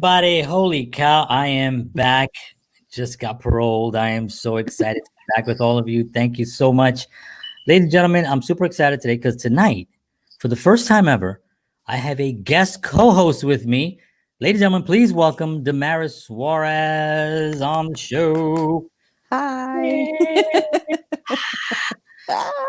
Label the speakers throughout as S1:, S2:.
S1: everybody. Holy cow, I am back. Just got paroled. I am so excited to be back with all of you. Thank you so much. Ladies and gentlemen, I'm super excited today because tonight, for the first time ever, I have a guest co-host with me. Ladies and gentlemen, please welcome Damaris Suarez on the show.
S2: Hi.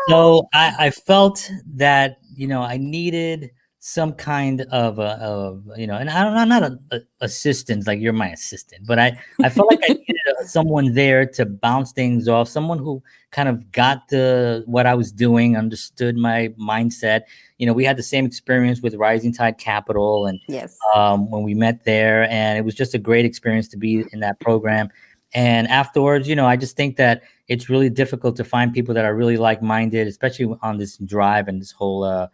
S1: So I felt that I needed some kind of and I'm not a assistant like you're my assistant, but I felt like I needed someone there to bounce things off, someone who kind of got the what I was doing, understood my mindset. We had the same experience with Rising Tide Capital, and
S2: Yes.
S1: when we met there, and it was just a great experience to be in that program. And afterwards, I just think that it's really difficult to find people that are really like-minded, especially on this drive and this whole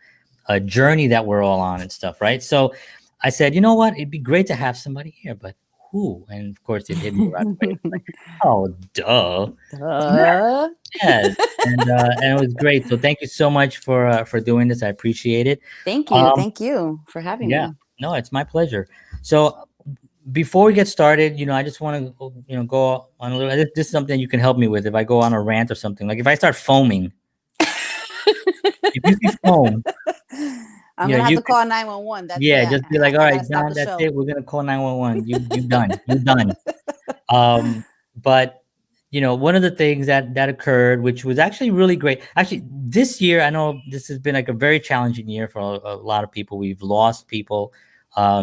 S1: journey that we're all on and stuff, right? So I said, you know what? It'd be great to have somebody here, but who? And of course, it hit me right away. Like, oh, duh. Yes, and it was great. So thank you so much for doing this. I appreciate it.
S2: Thank you. Thank you for having
S1: Yeah,
S2: me.
S1: no, it's my pleasure. So before we get started, I just want to, go on a little. This is something you can help me with. If I go on a rant or something, like if I start foaming, if you see foam,
S2: I'm gonna have to call 911. That's
S1: yeah, just be like, all right,
S2: stop
S1: John,
S2: the
S1: that's
S2: show.
S1: it. We're gonna call 911. You done. You're done. But one of the things that occurred, which was actually really great. Actually, this year, I know this has been like a very challenging year for a lot of people. We've lost people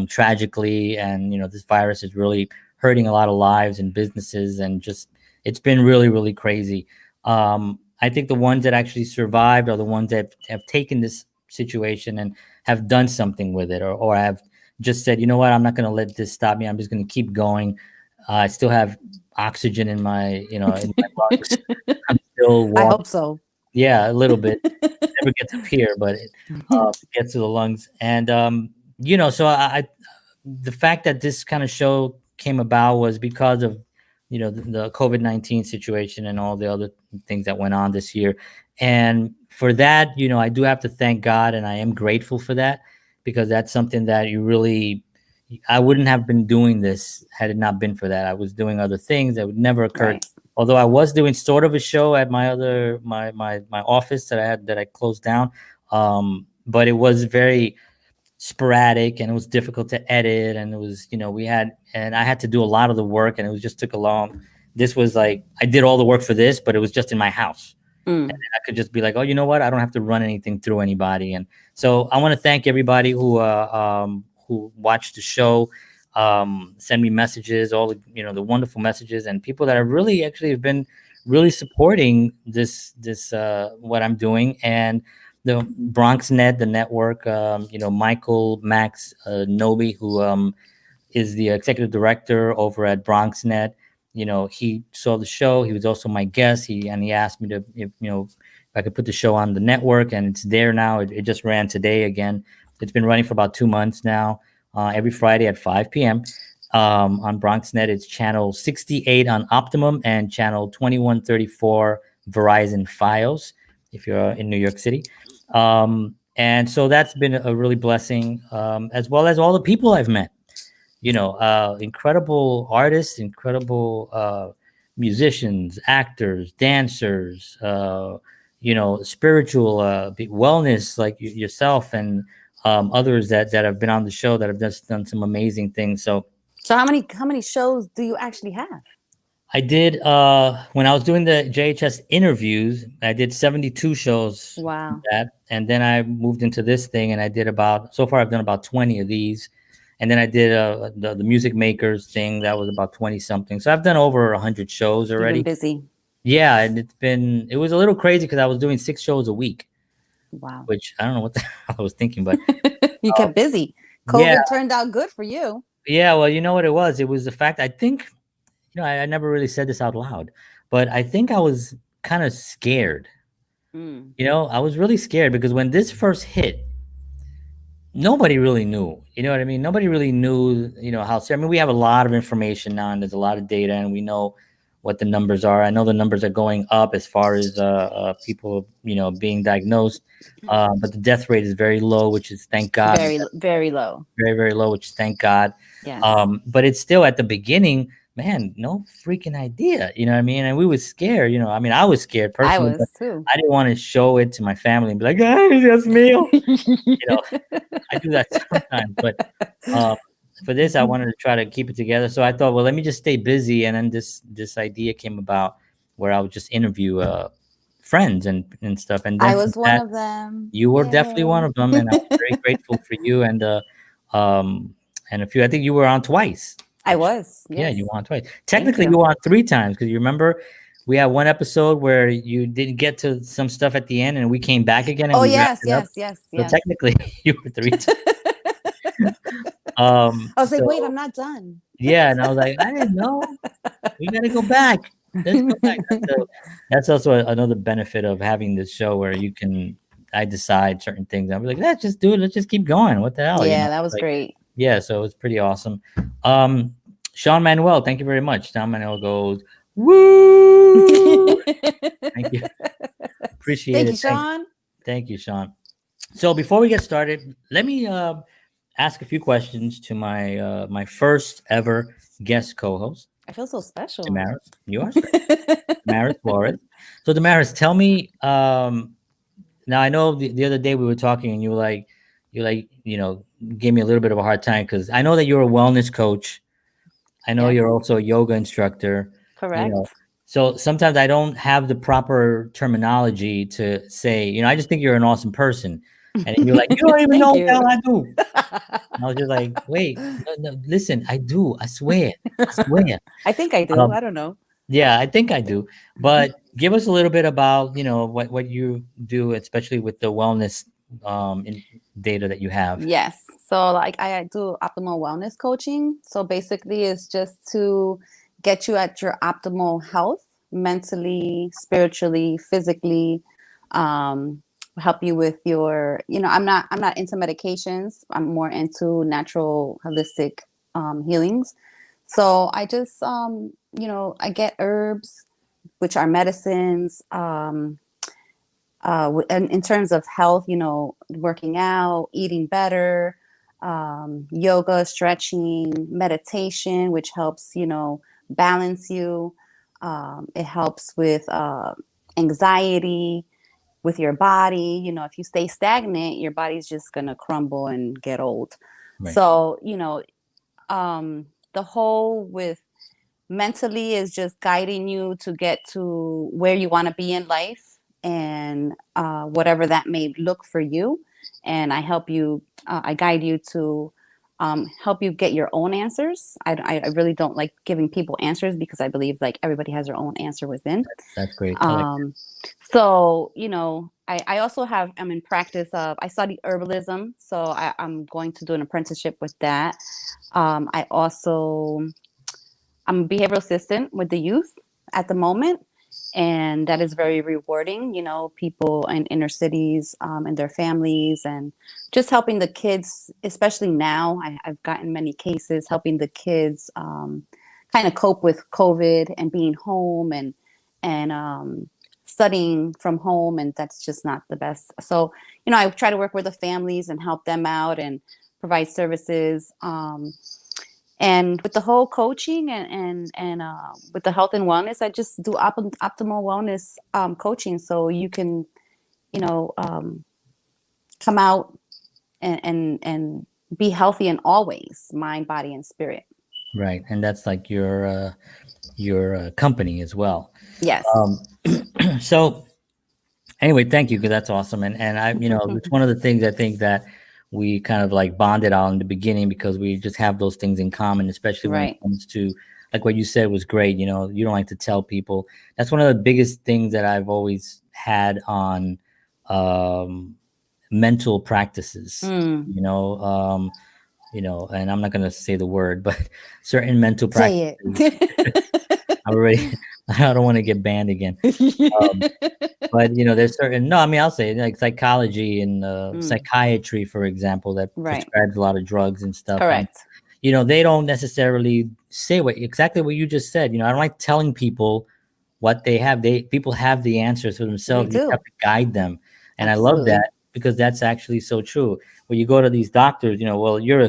S1: tragically, and this virus is really hurting a lot of lives and businesses, and just it's been really, really crazy. I think the ones that actually survived are the ones that have taken this situation and have done something with it, or have just said, you know what, I'm not going to let this stop me. I'm just going to keep going. I still have oxygen in my, in my lungs. I'm still walking.
S2: I hope so.
S1: Yeah, a little bit. It never gets up here, but it gets to the lungs. And so the fact that this kind of show came about was because of the COVID-19 situation and all the other things that went on this year. And for that, I do have to thank God, and I am grateful for that, because that's something that I wouldn't have been doing this had it not been for that. I was doing other things that would never occur.
S2: Right.
S1: Although I was doing sort of a show at my office that I closed down, but it was very sporadic, and it was difficult to edit, and it was I had to do a lot of the work, and it was just took a long. This was like I did all the work for this, but it was just in my house. And I could just be like, oh, you know what? I don't have to run anything through anybody. And so I want to thank everybody who watched the show, send me messages, all the wonderful messages, and people that have really actually have been really supporting this what I'm doing. And the BronxNet, the network, Michael Max Noby, who is the executive director over at BronxNet. He saw the show. He was also my guest. He asked me to, if I could put the show on the network, and it's there now. It just ran today again. It's been running for about 2 months now, every Friday at 5 p.m. On BronxNet. It's channel 68 on Optimum and channel 2134 Verizon Fios, if you're in New York City. And so that's been a really blessing, as well as all the people I've met. Incredible artists, incredible musicians, actors, dancers, spiritual wellness, like yourself, and others that have been on the show that have just done some amazing things. So
S2: how many shows do you actually have?
S1: I did when I was doing the JHS interviews, I did 72 shows.
S2: Wow.
S1: And then I moved into this thing, and I did so far I've done about 20 of these. And then I did the Music Makers thing. That was about 20 something. So I've done over 100 shows already.
S2: You've been busy.
S1: Yeah, and it was a little crazy because I was doing 6 shows a week.
S2: Wow.
S1: Which I don't know what the hell I was thinking, but
S2: you kept busy. COVID turned out good for you.
S1: Yeah, well, you know what it was? It was the fact, I think, I never really said this out loud, but I think I was kind of scared. I was really scared because when this first hit, nobody really knew. You know what I mean? Nobody really knew, how. I mean, we have a lot of information now, and there's a lot of data, and we know what the numbers are. I know the numbers are going up as far as people, being diagnosed, but the death rate is very low, which is thank God.
S2: Very, very low.
S1: Very, very low, which is thank God.
S2: Yes.
S1: But it's still at the beginning, man, no freaking idea. You know what I mean? And we were scared, I mean, I was scared
S2: I
S1: personally, but
S2: was too.
S1: I didn't want to show it to my family and be like, hey, that's me. I do that sometimes, but for this, I wanted to try to keep it together. So I thought, well, let me just stay busy. And then this idea came about where I would just interview friends and stuff. And then
S2: I was one of them.
S1: you were definitely one of them, and I'm very grateful for you. And a few, I think you were on twice.
S2: I was. Yes.
S1: Yeah, you were on twice. Technically, you were on 3 times, because you remember we had one episode where you didn't get to some stuff at the end, and we came back again. And
S2: yes.
S1: So technically, you were 3 times.
S2: I was like, wait, I'm not done.
S1: Yeah, and I was like, I didn't know. We got to go back. Let's go back. That's also another benefit of having this show, where I decide certain things. I'm like, let's just do it. Let's just keep going. What the hell?
S2: Yeah, that was great.
S1: Yeah, so it was pretty awesome. Sean Manuel, thank you very much. Sean Manuel goes, woo! Thank you. Appreciate it.
S2: Thank you, Sean.
S1: Thank you, Sean. So before we get started, let me ask a few questions to my my first ever guest co-host.
S2: I feel so special.
S1: Damaris, you are special. Damaris Suarez. So Damaris, tell me, now I know the other day we were talking and you gave me a little bit of a hard time, because I know that you're a wellness coach. I know you're also a yoga instructor.
S2: Correct.
S1: So sometimes I don't have the proper terminology to say, I just think you're an awesome person. And you're like, you don't even know what the hell I do. And I was just like, wait, no, listen, I do. I swear.
S2: I think I do. I don't know.
S1: Yeah, I think I do. But give us a little bit about, what you do, especially with the wellness data that you have.
S2: Yes. So like I do optimal wellness coaching. So basically it's just to get you at your optimal health, mentally, spiritually, physically, help you with your, I'm not into medications. I'm more into natural holistic healings. So I just, I get herbs, which are medicines, and in terms of health, working out, eating better, yoga, stretching, meditation, which helps, balance you. It helps with anxiety, with your body. If you stay stagnant, your body's just going to crumble and get old. Right. So, the whole with mentally is just guiding you to get to where you want to be in life, and whatever that may look for you. And I help you, I guide you to help you get your own answers. I really don't like giving people answers, because I believe like everybody has their own answer within.
S1: That's great.
S2: So, I also I'm in practice of, I study herbalism. So I'm going to do an apprenticeship with that. I'm a behavioral assistant with the youth at the moment. And that is very rewarding, people in inner cities and their families, and just helping the kids, especially now. I've gotten many cases helping the kids kind of cope with COVID and being home and studying from home. And that's just not the best. So, I try to work with the families and help them out and provide services. And with the whole coaching and with the health and wellness, I just do optimal wellness coaching, so you can, come out and be healthy in all ways, mind, body, and spirit.
S1: Right, and that's like your company as well.
S2: Yes.
S1: So, anyway, thank you, because that's awesome, and I, it's one of the things I think that we kind of like bonded out in the beginning, because we just have those things in common, especially when it comes to, like what you said was great. You don't like to tell people. That's one of the biggest things that I've always had on mental practices, and I'm not going to say the word, but certain mental practices. Say it. I don't want to get banned again. But there's certain, I'll say it, like psychology and psychiatry, for example, that prescribes a lot of drugs and stuff.
S2: Correct.
S1: they don't necessarily say exactly what you just said. I don't like telling people what they have. People have the answers for themselves. You
S2: do.
S1: have to guide them. And
S2: Absolutely.
S1: I love that, because that's actually so true. When you go to these doctors, well, you're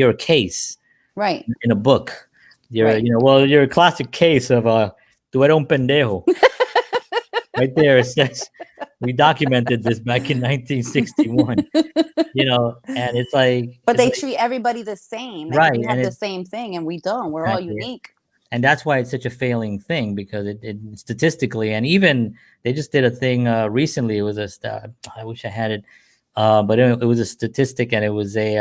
S1: a case
S2: Right.
S1: in a book. You're,
S2: Right.
S1: well, you're a classic case of tú eres un pendejo. Right there, it says, we documented this back in 1961. And it's like,
S2: but they treat everybody the same. Like,
S1: right,
S2: we have
S1: and
S2: the same thing, and we don't. We're all unique.
S1: And that's why it's such a failing thing, because it statistically, and even they just did a thing recently. It was I wish I had it, but it was a statistic, and it was a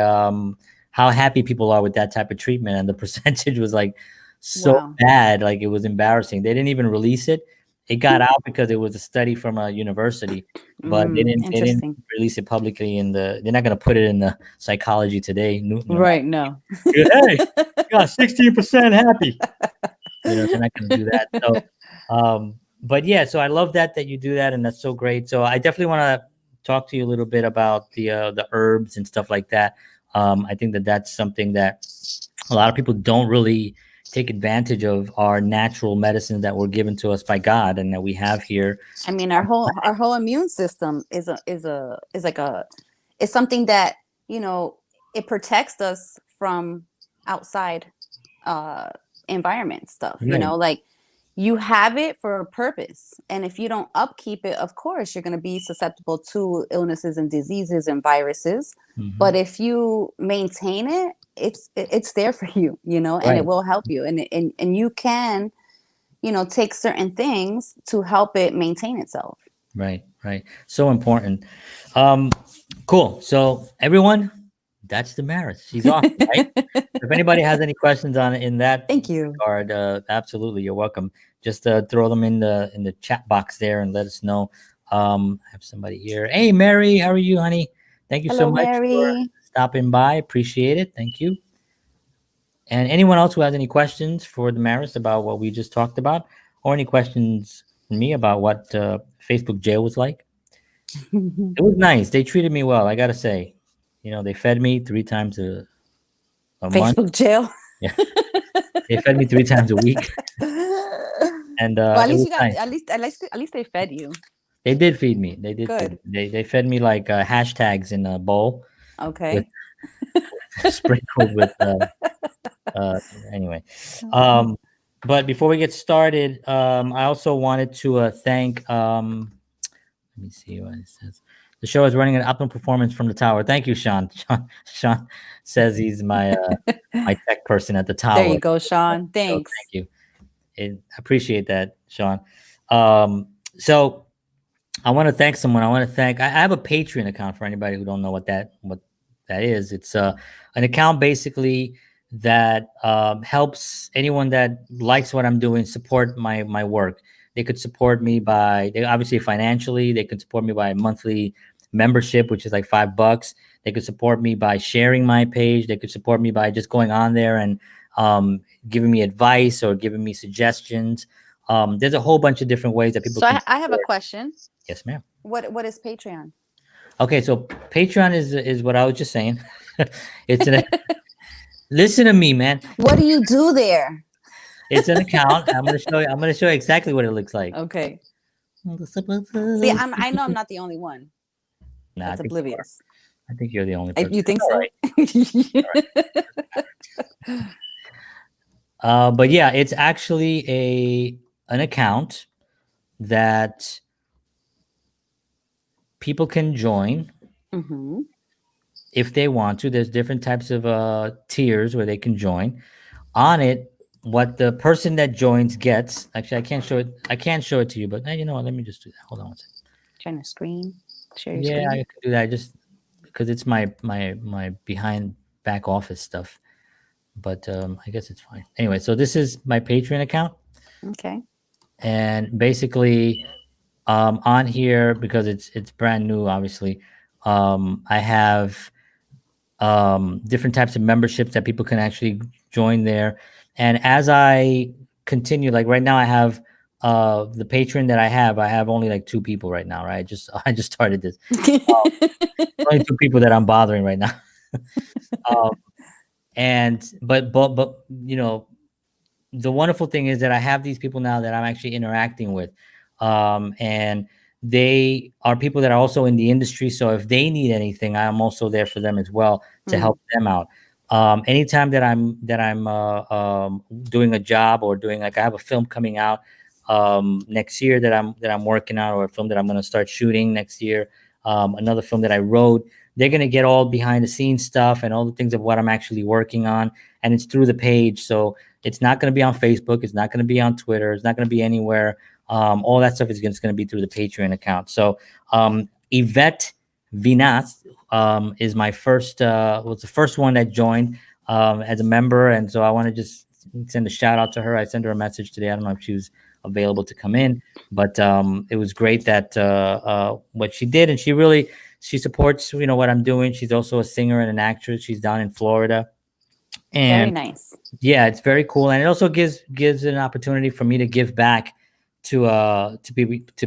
S1: how happy people are with that type of treatment, and the percentage was like so bad, like it was embarrassing. They didn't even release it. It got out because it was a study from a university, but they didn't release it publicly. They're not going to put it in the Psychology Today.
S2: Right? No.
S1: Hey, you got 16% happy. They're not going to do that. So, but yeah, so I love that you do that, and that's so great. So I definitely want to talk to you a little bit about the herbs and stuff like that. I think that's something that a lot of people don't really take advantage of, our natural medicines that were given to us by God and that we have here.
S2: I mean, our whole immune system is something that, it protects us from outside environment stuff.
S1: Right.
S2: Like, you have it for a purpose, and if you don't upkeep it, of course you're going to be susceptible to illnesses and diseases and viruses.
S1: Mm-hmm.
S2: But if you maintain it, it's there for you, and it will help you, and you can, take certain things to help it maintain itself.
S1: Right. So important. Cool. So everyone, that's Damaris. She's awesome, right? If anybody has any questions in that
S2: Thank you.
S1: regard, absolutely, you're welcome. Just throw them in the chat box there and let us know. I have somebody here. Hey, Mary, how are you, honey? Thank you so much for stopping by. Appreciate it. Thank you. And anyone else who has any questions for Damaris about what we just talked about, or any questions for me about what Facebook jail was like? It was nice. They treated me well, I gotta say. They fed me 3 times a month.
S2: Facebook jail.
S1: Yeah, they fed me 3 times a week. And
S2: at least you got nice. at least they fed you.
S1: They did feed me. They did.
S2: Good.
S1: They fed me like hashtags in a bowl.
S2: Okay.
S1: Sprinkled with. Anyway, but before we get started, I also wanted to thank. Let me see what it says. The show is running an optimal performance from the tower. Thank you, Sean. Sean says he's my my tech person at the tower.
S2: There you go, Sean. Thanks.
S1: So, thank you. I appreciate that, Sean. So I want to thank someone. I have a Patreon account for anybody who don't know what that is. It's an account basically that helps anyone that likes what I'm doing support my work. They could support me obviously financially. They could support me by monthly membership, which is like $5. They could support me by sharing my page. They could support me by just going on there and giving me advice or giving me suggestions. There's a whole bunch of different ways that people.
S2: So I have a question.
S1: Yes, ma'am.
S2: What is Patreon?
S1: Okay, so Patreon is what I was just saying. It's listen to me, man.
S2: What do you do there?
S1: It's an account. I'm gonna show you exactly what it looks like.
S2: Okay. See, I know I'm not the only one.
S1: Nah,
S2: that's oblivious.
S1: I think you're the only person.
S2: You think so?
S1: Right. But yeah, it's actually an account that people can join if they want to. There's different types of tiers where they can join. On it, what the person that joins gets. Actually, I can't show it to you, but you know what? Let me just do that. Hold on one second.
S2: Trying to share your screen.
S1: Yeah, I can do that just because it's my behind back office stuff. But I guess it's fine. Anyway, so this is my Patreon account.
S2: Okay.
S1: And basically, on here, because it's brand new, obviously, I have different types of memberships that people can actually join there. And as I continue, like right now, I have the Patreon that I have only like 2 people right now, right? I just started this. Only 2 people that I'm bothering right now. And but you know, the wonderful thing is that I have these people now that I'm actually interacting with, and they are people that are also in the industry. So if they need anything, I'm also there for them as well to help them out. Anytime that I'm doing a job or doing, like, I have a film coming out next year that I'm working on, or a film that I'm going to start shooting next year, another film that I wrote. They're going to get all behind the scenes stuff and all the things of what I'm actually working on, and it's through the page. So it's not going to be on Facebook. It's not going to be on Twitter. It's not going to be anywhere. All that stuff is going to be through the Patreon account. So Yvette Vinas is my first, was the first one that joined as a member. And so I want to just send a shout out to her. I sent her a message today. I don't know if she was available to come in, but it was great that what she did. And she supports, what I'm doing. She's also a singer and an actress. She's down in Florida.
S2: Very
S1: And
S2: nice.
S1: yeah, it's very cool, and it also gives an opportunity for me to give back to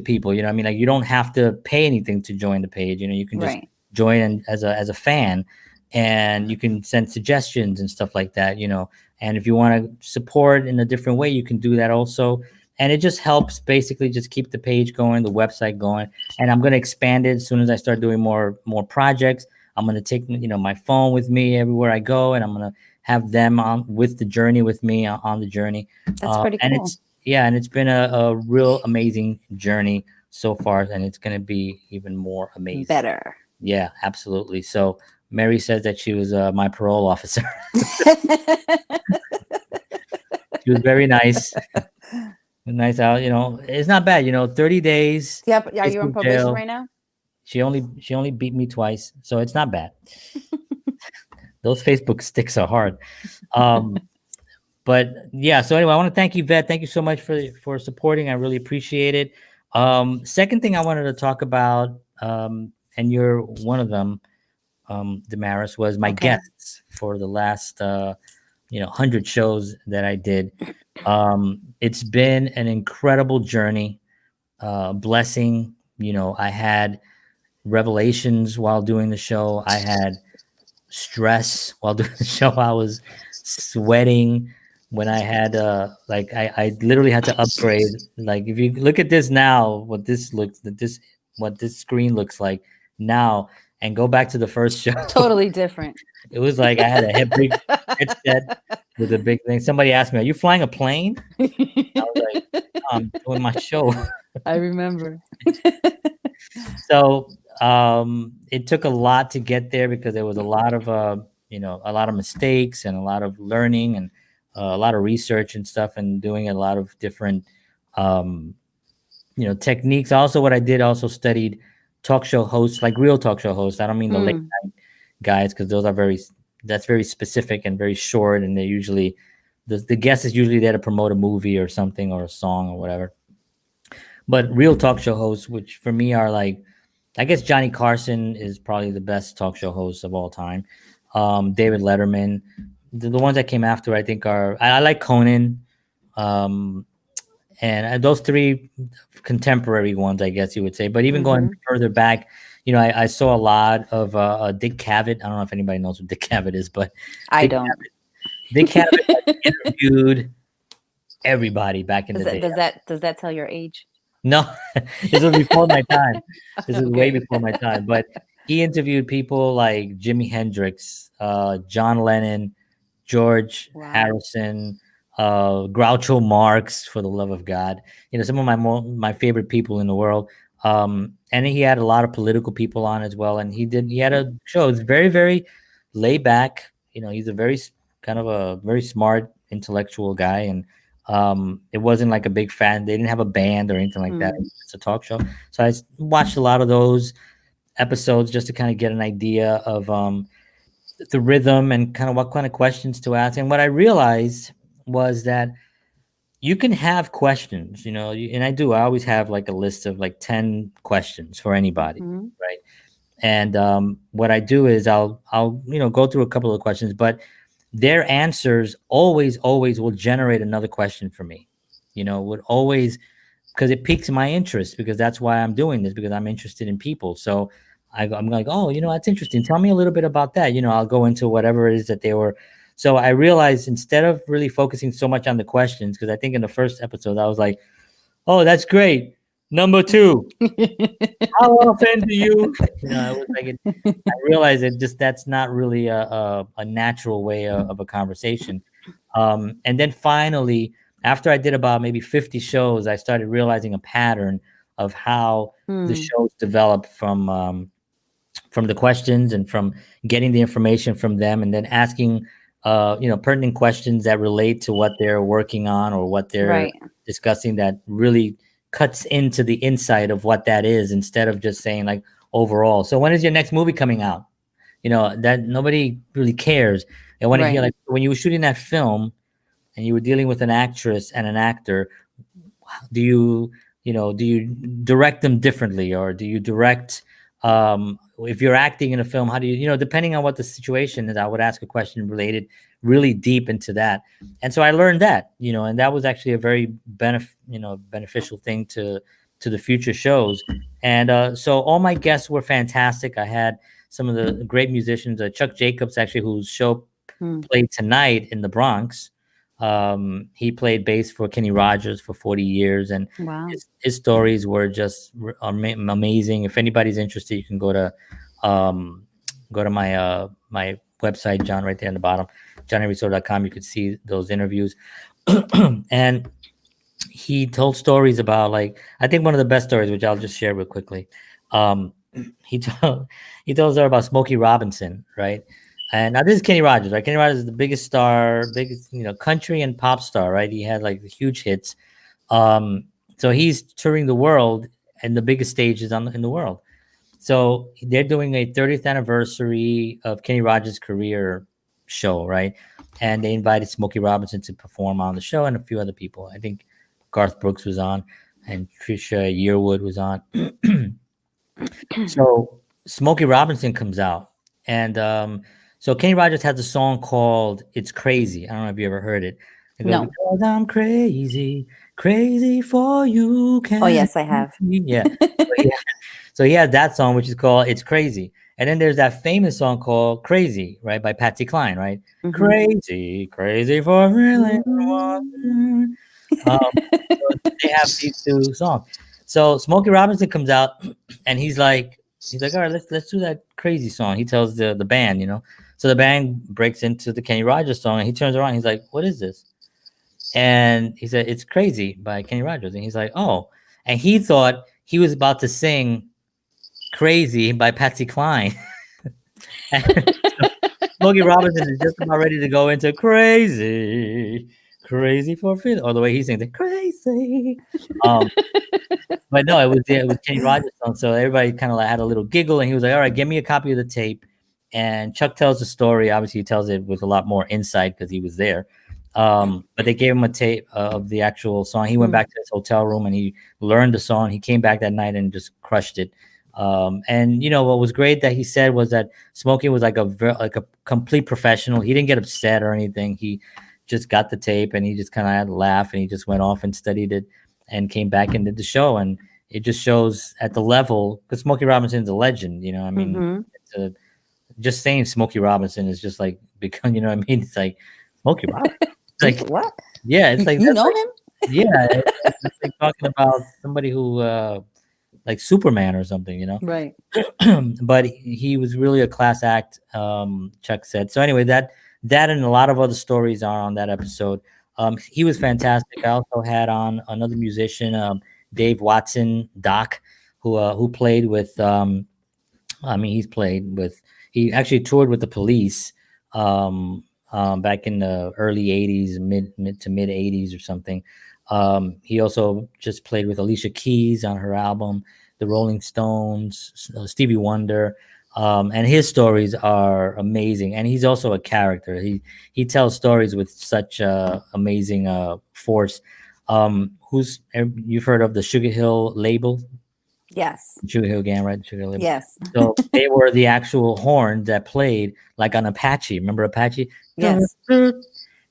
S1: people. I mean, like, you don't have to pay anything to join the page. You can just
S2: Right.
S1: join as a fan, and you can send suggestions and stuff like that. And if you want to support in a different way, you can do that also. And it just helps basically just keep the page going, the website going. And I'm going to expand it as soon as I start doing more projects. I'm going to take my phone with me everywhere I go, and I'm going to have them on with the journey with me on the journey.
S2: That's pretty
S1: and
S2: cool.
S1: it's been a real amazing journey so far, and it's going to be even more amazing.
S2: Better.
S1: Yeah, absolutely. So Mary says that she was my parole officer. She was very nice. Nice out, it's not bad, 30 days.
S2: Yep. Are you on probation right now?
S1: She only beat me twice, so it's not bad. Those Facebook sticks are hard. But yeah, so anyway, I want to thank you, Vet. Thank you so much for supporting. I really appreciate it. Second thing I wanted to talk about, and you're one of them, Damaris, was my guests for the last 100 shows that I did. It's been an incredible journey, blessing. I had revelations while doing the show. I had stress while doing the show. I was sweating when I had I literally had to upgrade. Like, if you look at this now, what this screen looks like now, and go back to the first show,
S2: totally different.
S1: It was like I had a big headset with a big thing. Somebody asked me, "Are you flying a plane?" I was like, "No, I'm doing my show."
S2: I remember.
S1: So it took a lot to get there, because there was a lot of a lot of mistakes and a lot of learning and a lot of research and stuff, and doing a lot of different techniques. Also, what I did, also studied talk show hosts, like real talk show hosts. I don't mean the late night guys, because those are that's very specific and very short, and they're usually the guest is usually there to promote a movie or something, or a song or whatever. But real talk show hosts, which for me are like, I guess Johnny Carson is probably the best talk show host of all time. David Letterman. The ones that came after, I think, I like Conan. And those three contemporary ones, I guess you would say. But even going further back, I saw a lot of Dick Cavett. I don't know if anybody knows what Dick Cavett is, but
S2: I don't.
S1: Dick Cavett interviewed everybody back in the day.
S2: Does that tell your age?
S1: No, this was before my time. This is way before my time. But he interviewed people like Jimi Hendrix, John Lennon, George Harrison, Groucho Marx, for the love of God. Some of my favorite people in the world. And he had a lot of political people on as well. And he had a show. It's very, very laid back. He's a very smart, intellectual guy. And it wasn't like a big fan. They didn't have a band or anything like that. It's a talk show. So I watched a lot of those episodes just to kind of get an idea of the rhythm and kind of what kind of questions to ask. And what I realized was that you can have questions, and I always have like a list of like 10 questions for anybody, right? And what I do is I'll go through a couple of questions, but their answers always will generate another question for me. Would always, because it piques my interest, because that's why I'm doing this, because I'm interested in people. So I'm like, oh, that's interesting. Tell me a little bit about that. I'll go into whatever it is that they were So I realized instead of really focusing so much on the questions, because I think in the first episode I was like, "Oh, that's great. Number two, how often do you?" I was like, I realized that just that's not really a natural way of a conversation. And then finally, after I did about maybe 50 shows, I started realizing a pattern of how the
S2: Hmm.
S1: shows develop from the questions and from getting the information from them, and then asking pertinent questions that relate to what they're working on or what they're
S2: Right.
S1: discussing, that really cuts into the insight of what that is, instead of just saying like overall. So when is your next movie coming out? That nobody really cares. They want to hear,
S2: Right.
S1: like, when you were shooting that film and you were dealing with an actress and an actor, do you direct them differently, or do you direct, if you're acting in a film, how do depending on what the situation is, I would ask a question related really deep into that. And so I learned that, and that was actually a very beneficial thing to the future shows. And so all my guests were fantastic. I had some of the great musicians, Chuck Jacobs, actually, whose show
S2: Hmm.
S1: played tonight in the Bronx. He played bass for Kenny Rogers for 40 years, and
S2: Wow.
S1: his stories were just amazing. If anybody's interested, you can um, go to my website, John, right there in the bottom, johnnyresort.com. You could see those interviews. And he told stories about, like, I think one of the best stories, which I'll just share real quickly. Um, he told he tells her about Smokey Robinson, right? And now this is Kenny Rogers, right? Kenny Rogers is the biggest star, biggest country and pop star, right? He had like huge hits. Um, so he's touring the world, and the biggest stages in the world. So they're doing a 30th anniversary of Kenny Rogers' career show, right? And they invited Smokey Robinson to perform on the show, and a few other people. I think Garth Brooks was on, and Trisha Yearwood was on. So Smokey Robinson comes out, and so Kenny Rogers has a song called "It's Crazy." I don't know if you ever heard it. It goes,
S2: No.
S1: "Because I'm crazy, crazy for you,
S2: Oh,
S1: can
S2: yes, I have.
S1: yeah." So he has that song, which is called "It's Crazy," and then there's that famous song called "Crazy," right, by Patsy Cline, right?
S2: Hmm.
S1: Crazy, crazy for feeling
S2: Hmm.
S1: water. So they have these two songs. So Smokey Robinson comes out, and he's like, all right, let's do that crazy song. He tells the band, So the band breaks into the Kenny Rogers song, and he turns around. He's like, what is this? And he said, it's Crazy by Kenny Rogers. And he's like, oh. And he thought he was about to sing Crazy by Patsy Cline. And so Smokey Robinson is just about ready to go into Crazy, crazy for feeling. Or the way he sings it, crazy. Um, But no, it was Kenny Rogers song, so everybody kind of like had a little giggle, and he was like, "All right, give me a copy of the tape." And Chuck tells the story. Obviously, he tells it with a lot more insight because he was there. But they gave him a tape of the actual song. He went
S2: Hmm.
S1: back to his hotel room and he learned the song. He came back that night and just crushed it. And what was great that he said was that Smokey was like a complete professional. He didn't get upset or anything. He just got the tape and he just kind of had a laugh, and he just went off and studied it and came back and did the show. And it just shows at the level, because Smokey Robinson's a legend. I mean,
S2: Hmm.
S1: it's just saying Smokey Robinson is just like become. You know what I mean? It's like Smokey Robinson. It's like,
S2: What?
S1: yeah, it's like
S2: You
S1: that's
S2: know
S1: like,
S2: him?
S1: yeah, it's like talking about somebody who like Superman or something.
S2: Right.
S1: But he was really a class act. Chuck said. So anyway, that and a lot of other stories are on that episode. He was fantastic. I also had on another musician, Dave Watson, Doc, who played with. I mean, he actually toured with the Police, back in the early '80s, mid to mid '80s or something. He also just played with Alicia Keys on her album, the Rolling Stones, Stevie Wonder. And his stories are amazing. And he's also a character. He tells stories with such amazing force. You've heard of the Sugar Hill label?
S2: Yes.
S1: Sugar Hill Gang, right? Sugar Hill label.
S2: Yes.
S1: So they were the actual horns that played like on Apache. Remember Apache? Dun,
S2: Yes.
S1: dun,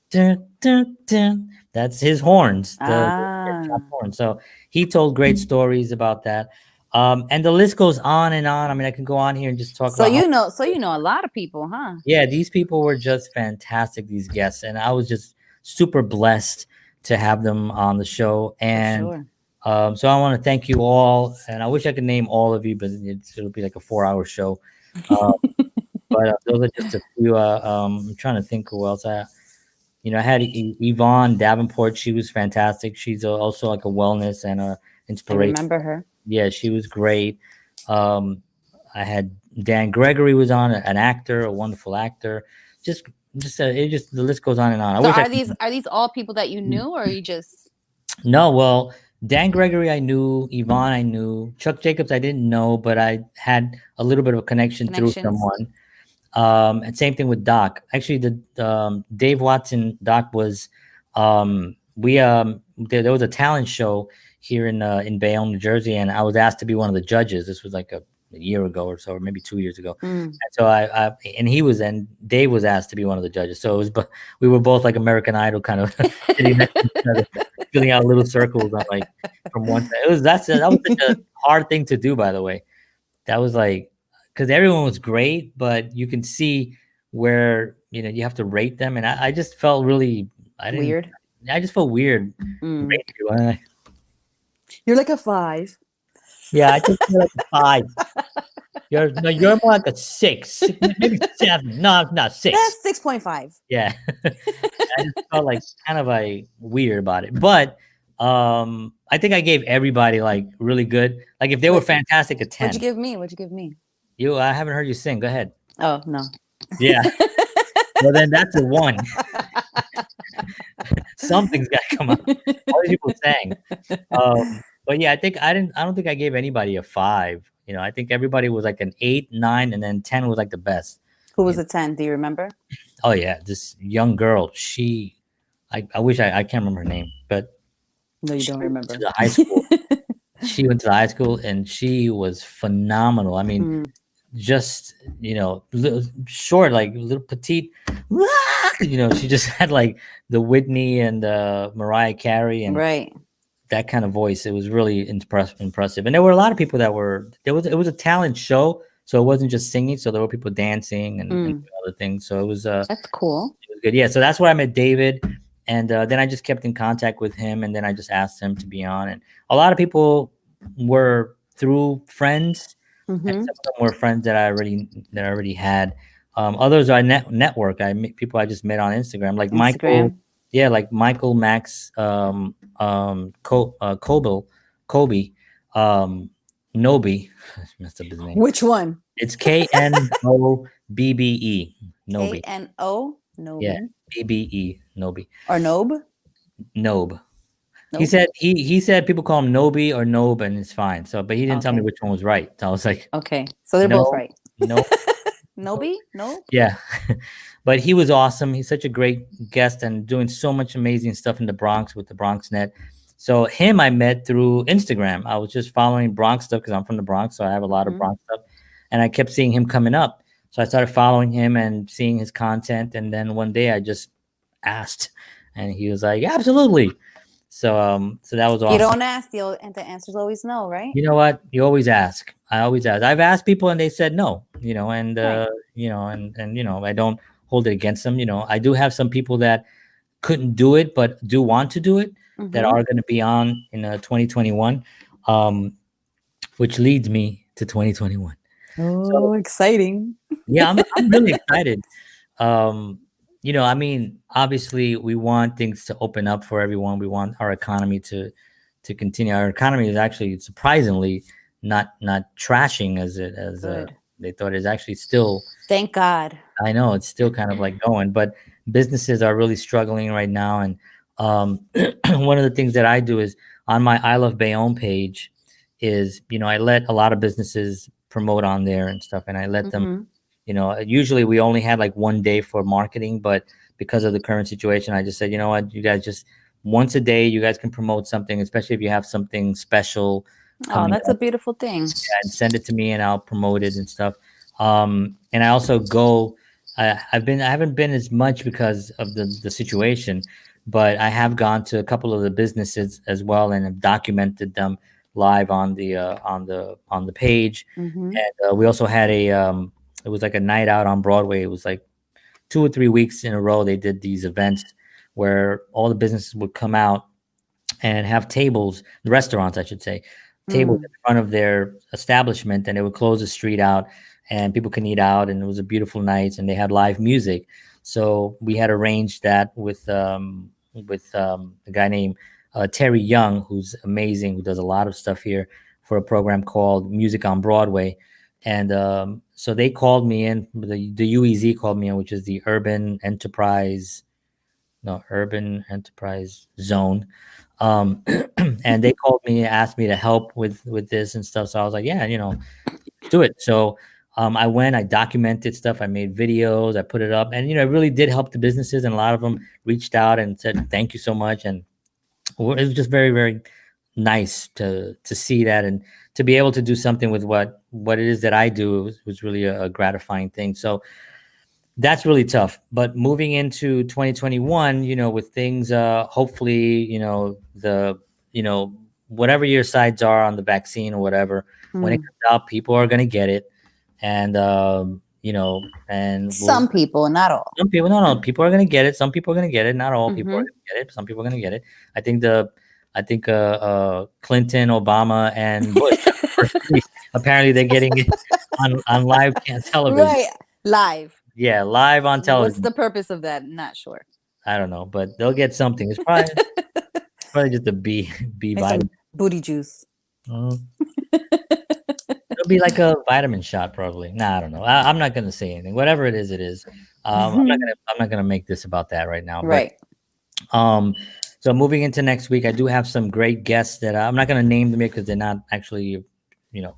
S1: dun, dun, dun. That's his horns, the
S2: Ah.
S1: top horns. So he told great stories about that. And the list goes on and on. I mean, I can go on here and just talk
S2: So
S1: about how,
S2: you know a lot of people, huh?
S1: yeah, these people were just fantastic, these guests, and I was just super blessed to have them on the show.
S2: For
S1: And
S2: sure.
S1: so I want to thank you all, and I wish I could name all of you, but it'll be like a 4-hour show. Uh, but those are just a few. I'm trying to think who else I had Yvonne Davenport. She was fantastic. She's also like a wellness and a
S2: I
S1: inspiration.
S2: remember her.
S1: Yeah, she was great. Um, I had Dan Gregory was on, an actor, a wonderful actor. Just, the list goes on and on. I
S2: So
S1: wish
S2: are these all people that you knew, or you just
S1: No, well, Dan Gregory I knew, Yvonne I knew, Chuck Jacobs I didn't know, but I had a little bit of a connection through
S2: connections?
S1: someone. And same thing with Doc. Actually, the Dave Watson Doc was there was a talent show here in Bayonne, New Jersey, and I was asked to be one of the judges. This was like a year ago or so, or maybe 2 years ago. And so and Dave was asked to be one of the judges. So it was, but we were both like American Idol kind of sitting next to each other, filling out little circles on like from one side. That was such a hard thing to do, by the way. That was like, because everyone was great, but you can see where you have to rate them, and I just felt really
S2: Weird.
S1: I just felt weird.
S2: You're like a 5.
S1: Yeah, I just feel like a 5. You're more like a 6, maybe 7. No, not 6.
S2: That's 6.5.
S1: Yeah, I just felt like kind of like weird about it, but I think I gave everybody like really good. Like if they were fantastic, a 10.
S2: What'd you give me? What'd you give me?
S1: I haven't heard you sing. Go ahead.
S2: Oh no.
S1: Yeah. Well, then that's a 1. Something's got to come out. All these people sang. But yeah, I don't think I gave anybody a 5. I think everybody was like an 8, 9, and then 10 was like the best.
S2: Who was a 10? Do you remember?
S1: Oh yeah, this young girl. I wish I can't remember her name, but
S2: no, you don't remember.
S1: To the high school. She went to the high school and she was phenomenal. I mean, just little, short, like little petite. She just had like the Whitney and Mariah Carey and
S2: right.
S1: that kind of voice. It was really impressive. And there were a lot of people it was a talent show, so it wasn't just singing. So there were people dancing and other things. So it was
S2: that's cool.
S1: It was good. Yeah. So that's where I met David. And then I just kept in contact with him, and then I just asked him to be on. And a lot of people were through friends, and some of them were friends that I already had. Others are network. People I just met on Instagram, like Michael. Yeah, like Michael Max, Kobe, Nobi. Messed up his name.
S2: Which one?
S1: It's KNOBBE. Nobi.
S2: KNO. Nobi.
S1: Yeah, BBE. Nobi.
S2: Or Nob.
S1: Nob. He said people call him Nobi or Nob, and it's fine. So, but he didn't tell me which one was right. So I was like,
S2: okay, so they're both right.
S1: No.
S2: Nobi? No.
S1: Yeah, but he was awesome. He's such a great guest and doing so much amazing stuff in the Bronx with the Bronx Net. So him I met through Instagram. I was just following Bronx stuff because I'm from the Bronx, so I have a lot of Bronx stuff, and I kept seeing him coming up. So I started following him and seeing his content, and then one day I just asked, and he was like, "Absolutely." So that was awesome.
S2: You don't ask, and the answer's always no, right?
S1: You know what? You always ask. I always ask. I've asked people and they said no. And right. I don't hold it against them. I do have some people that couldn't do it but do want to do it that are going to be on in 2021, which leads me to 2021.
S2: Oh, so exciting!
S1: Yeah, I'm really excited. I mean, obviously, we want things to open up for everyone. We want our economy to continue. Our economy is actually surprisingly not trashing as they thought. It's actually still.
S2: Thank God.
S1: I know it's still kind of like going, but businesses are really struggling right now. And one of the things that I do is on my I Love Bayonne page is, I let a lot of businesses promote on there and stuff, and I let them. Usually we only had like one day for marketing, but because of the current situation, I just said, you know what, you guys just once a day, you guys can promote something, especially if you have something special.
S2: Oh, that's a beautiful thing.
S1: Yeah, and send it to me and I'll promote it and stuff. And I also I haven't been as much because of the situation, but I have gone to a couple of the businesses as well and have documented them live on the page.
S2: Mm-hmm.
S1: And we also had it was like a night out on Broadway. It was like 2 or 3 weeks in a row they did these events where all the businesses would come out and have tables, the restaurants, I should say, tables in front of their establishment, and they would close the street out, and people can eat out, and it was a beautiful night, and they had live music. So we had arranged that with a guy named Terry Young, who's amazing, who does a lot of stuff here for a program called Music on Broadway. And so they called me in. The UEZ called me in, which is the Urban Enterprise Zone. And they called me and asked me to help with this and stuff. So I was like, yeah, do it. So I went, I documented stuff, I made videos, I put it up, and it really did help the businesses, and a lot of them reached out and said thank you so much. And it was just very, very nice to see that, and to be able to do something with what it is that I do was really a gratifying thing. So that's really tough. But moving into 2021, with things, hopefully, whatever your sides are on the vaccine or whatever, when it comes out, people are going to get it. And, and
S2: some people, not all.
S1: Some people, no, people are going to get it. Some people are going to get it. Not all people are going to get it. Some people are going to get it. I think Clinton, Obama, and Bush, apparently they're getting it on live television.
S2: Right. Live.
S1: Yeah, live on television.
S2: What's the purpose of that? Not sure.
S1: I don't know, but they'll get something. It's probably just a B vitamin.
S2: Booty juice.
S1: It'll be like a vitamin shot, probably. Nah, I don't know. I'm not gonna say anything. Whatever it is, it is. I'm not gonna make this about that right now.
S2: Right.
S1: But, so moving into next week, I do have some great guests that I'm not gonna name them yet because they're not actually,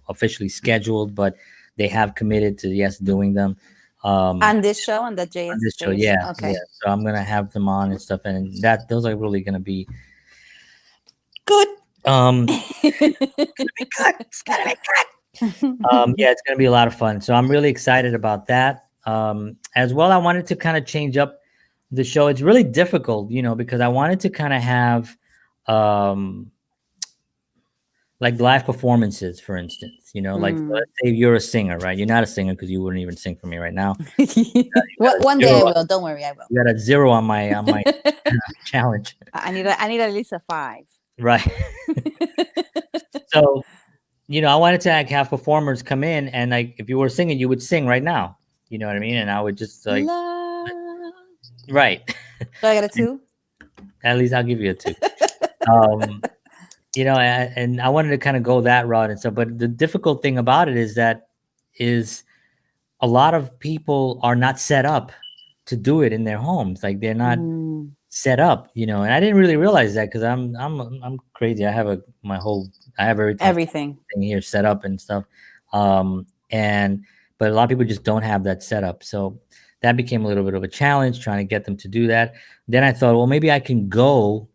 S1: officially scheduled, but they have committed to doing them.
S2: On this show, on the JHS
S1: on this show, yeah.
S2: Okay.
S1: Yeah. So I'm gonna have them on and stuff, and those are really gonna be good. It's gonna be good. Yeah, it's gonna be a lot of fun. So I'm really excited about that. As well, I wanted to kind of change up the show. It's really difficult, because I wanted to kind of have like live performances, for instance. Like let's say you're a singer, right? You're not a singer because you wouldn't even sing for me right now.
S2: One day I will. Don't worry, I will.
S1: You got a 0 on my challenge.
S2: I need at least a 5.
S1: Right. So, I wanted to have performers come in, and like if you were singing, you would sing right now. You know what I mean? And I would just like right.
S2: So I got a 2.
S1: At least I'll give you a 2. And I wanted to kind of go that route and stuff. But the difficult thing about it is a lot of people are not set up to do it in their homes. Like they're not set up, and I didn't really realize that because I'm crazy. I have everything here set up and stuff. But a lot of people just don't have that set up. So that became a little bit of a challenge trying to get them to do that. Then I thought, well, maybe I can go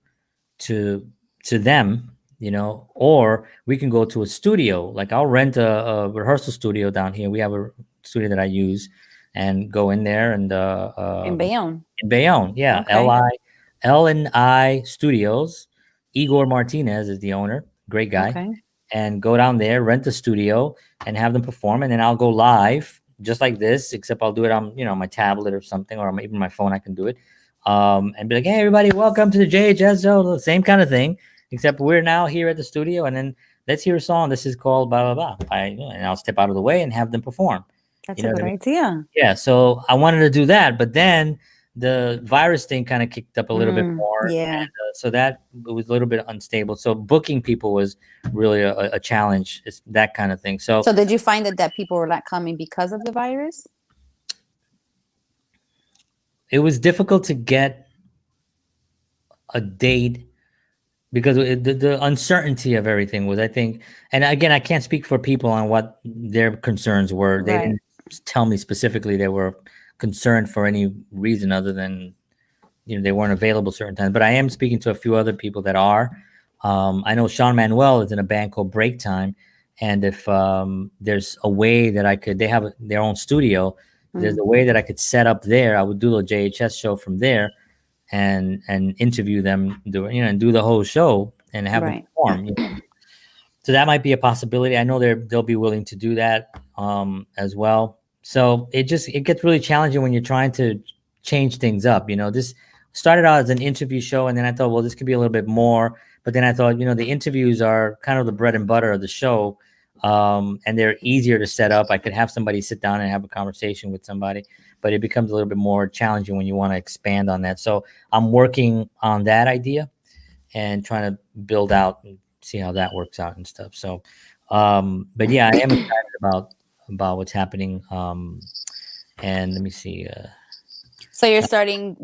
S1: to them, or we can go to a studio. Like I'll rent a rehearsal studio down here. We have a studio that I use and go in there and
S2: in Bayonne.
S1: In Bayonne, yeah.
S2: Okay.
S1: L&I Studios. Igor Martinez is the owner, great guy.
S2: Okay.
S1: And go down there, rent the studio, and have them perform. And then I'll go live, just like this, except I'll do it on, my tablet or something, or even my phone. I can do it, and be like, "Hey, everybody, welcome to the JHS Show." The same kind of thing, except we're now here at the studio, and then let's hear a song. This is called blah blah blah. And I'll step out of the way and have them perform.
S2: That's a good idea.
S1: Yeah. So I wanted to do that, but then the virus thing kind of kicked up a little bit more.
S2: Yeah.
S1: And, so that it was a little bit unstable. So booking people was really a challenge. It's that kind of thing. So
S2: did you find that people were not coming because of the virus?
S1: It was difficult to get a date because the uncertainty of everything was, I think, and again, I can't speak for people on what their concerns were. They didn't tell me specifically they were concerned for any reason other than they weren't available certain times. But I am speaking to a few other people that are. I know Sean Manuel is in a band called Break Time, and if there's a way that they have their own studio, there's a way that I could set up there. I would do a JHS show from there, and interview them, and do the whole show and have them perform. So that might be a possibility. I know they'll be willing to do that as well. So it gets really challenging when you're trying to change things up. This started out as an interview show, and then I thought, well, this could be a little bit more. But then I thought, the interviews are kind of the bread and butter of the show, and they're easier to set up. I could have somebody sit down and have a conversation with somebody, but it becomes a little bit more challenging when you want to expand on that. So I'm working on that idea and trying to build out and see how that works out and stuff. So, but yeah, I am excited about what's happening. And let me see.
S2: So you're starting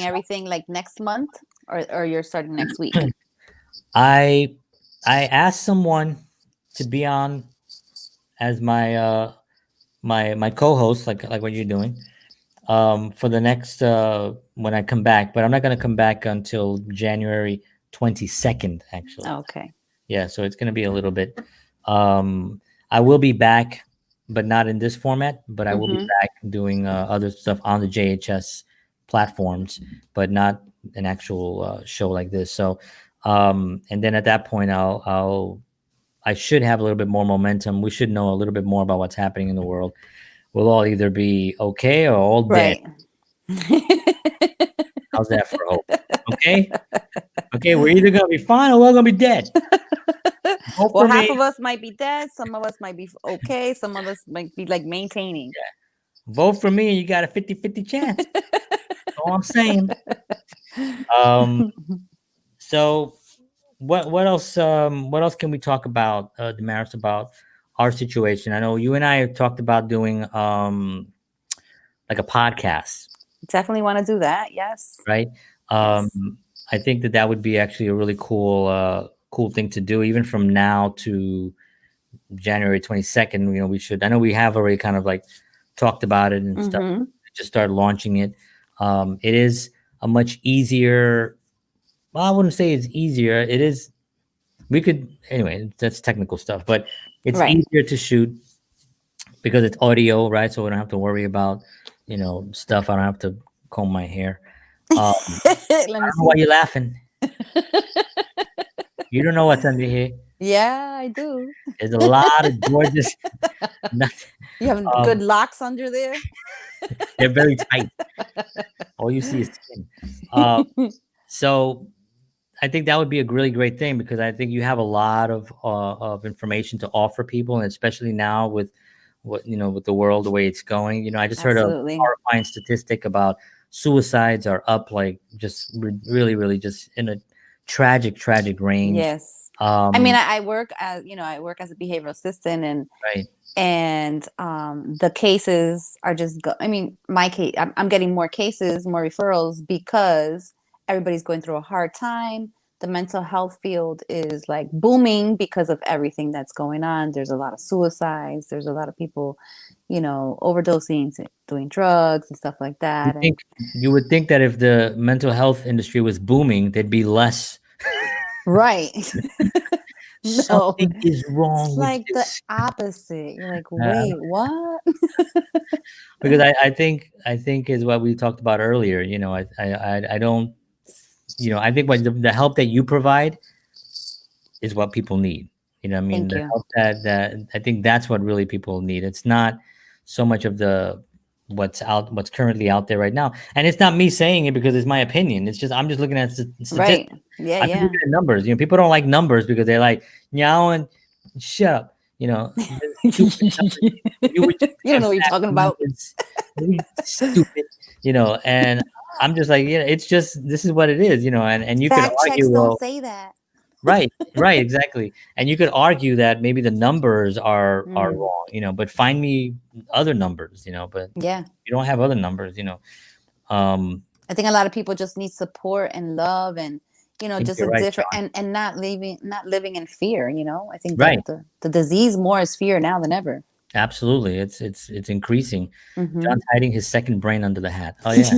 S2: everything like next month, or you're starting next week?
S1: I asked someone to be on as my my co-host, like what you're doing, for the next when I come back, but I'm not going to come back until January 22nd, actually.
S2: Okay.
S1: Yeah, so it's going to be a little bit. I will be back, but not in this format. But I will be back doing other stuff on the JHS platforms, but not an actual show like this. So, and then at that point, I should have a little bit more momentum. We should know a little bit more about what's happening in the world. We'll all either be okay or all dead. How's that for hope? Okay. Okay, we're either gonna be fine or we're gonna be dead.
S2: Well, half of us might be dead. Some of us might be okay. Some of us might be like maintaining.
S1: Yeah. Vote for me and you got a 50-50 chance. That's all I'm saying. So what else can we talk about, Damaris, about our situation? I know you and I have talked about doing like a podcast.
S2: Definitely want to do that. Yes.
S1: Right.
S2: Yes.
S1: I think that would be actually a really cool thing to do, even from now to January 22nd. We should. I know we have already kind of like talked about it and stuff. Just start launching it. It is a much easier. Well, I wouldn't say it's easier. It is. We could anyway. That's technical stuff, but it's easier to shoot because it's audio, right? So we don't have to worry about stuff. I don't have to comb my hair. I don't know why you're laughing. You don't know what's under here.
S2: Yeah, I do.
S1: There's a lot of gorgeous.
S2: You have good locks under there.
S1: They're very tight. All you see is skin. So I think that would be a really great thing because I think you have a lot of information to offer people, and especially now with with the world the way it's going. I just heard a horrifying statistic about suicides are up like just really just in a tragic range.
S2: Yes. I mean, I work as a behavioral assistant, and the cases are just my case, I'm getting more cases, more referrals because everybody's going through a hard time. The mental health field is like booming because of everything that's going on. There's a lot of suicides. There's a lot of people, overdosing, doing drugs and stuff like that.
S1: You would think that if the mental health industry was booming, there'd be less.
S2: Right.
S1: Something is wrong.
S2: It's like the opposite. You're like, wait, what?
S1: Because I think is what we talked about earlier. I don't. I think the help that you provide is what people need. I mean, the help that I think that's what really people need. It's not so much of what's currently out there right now. And it's not me saying it because it's my opinion. It's just, I'm just looking at statistics.
S2: Right. Yeah.
S1: I'm looking at numbers. People don't like numbers because they're like, meow and shut up. You don't know
S2: what you're talking about.
S1: Stupid. And I'm just like, it's just, this is what it is, and you
S2: Fact
S1: could argue,
S2: checks don't say that.
S1: Right, exactly. And you could argue that maybe the numbers are wrong, but find me other numbers, but
S2: yeah,
S1: you don't have other numbers,
S2: I think a lot of people just need support and love and, just a different, and not living in fear, I think that the disease more is fear now than ever.
S1: Absolutely. It's increasing. John's hiding his second brain under the hat. Oh yeah.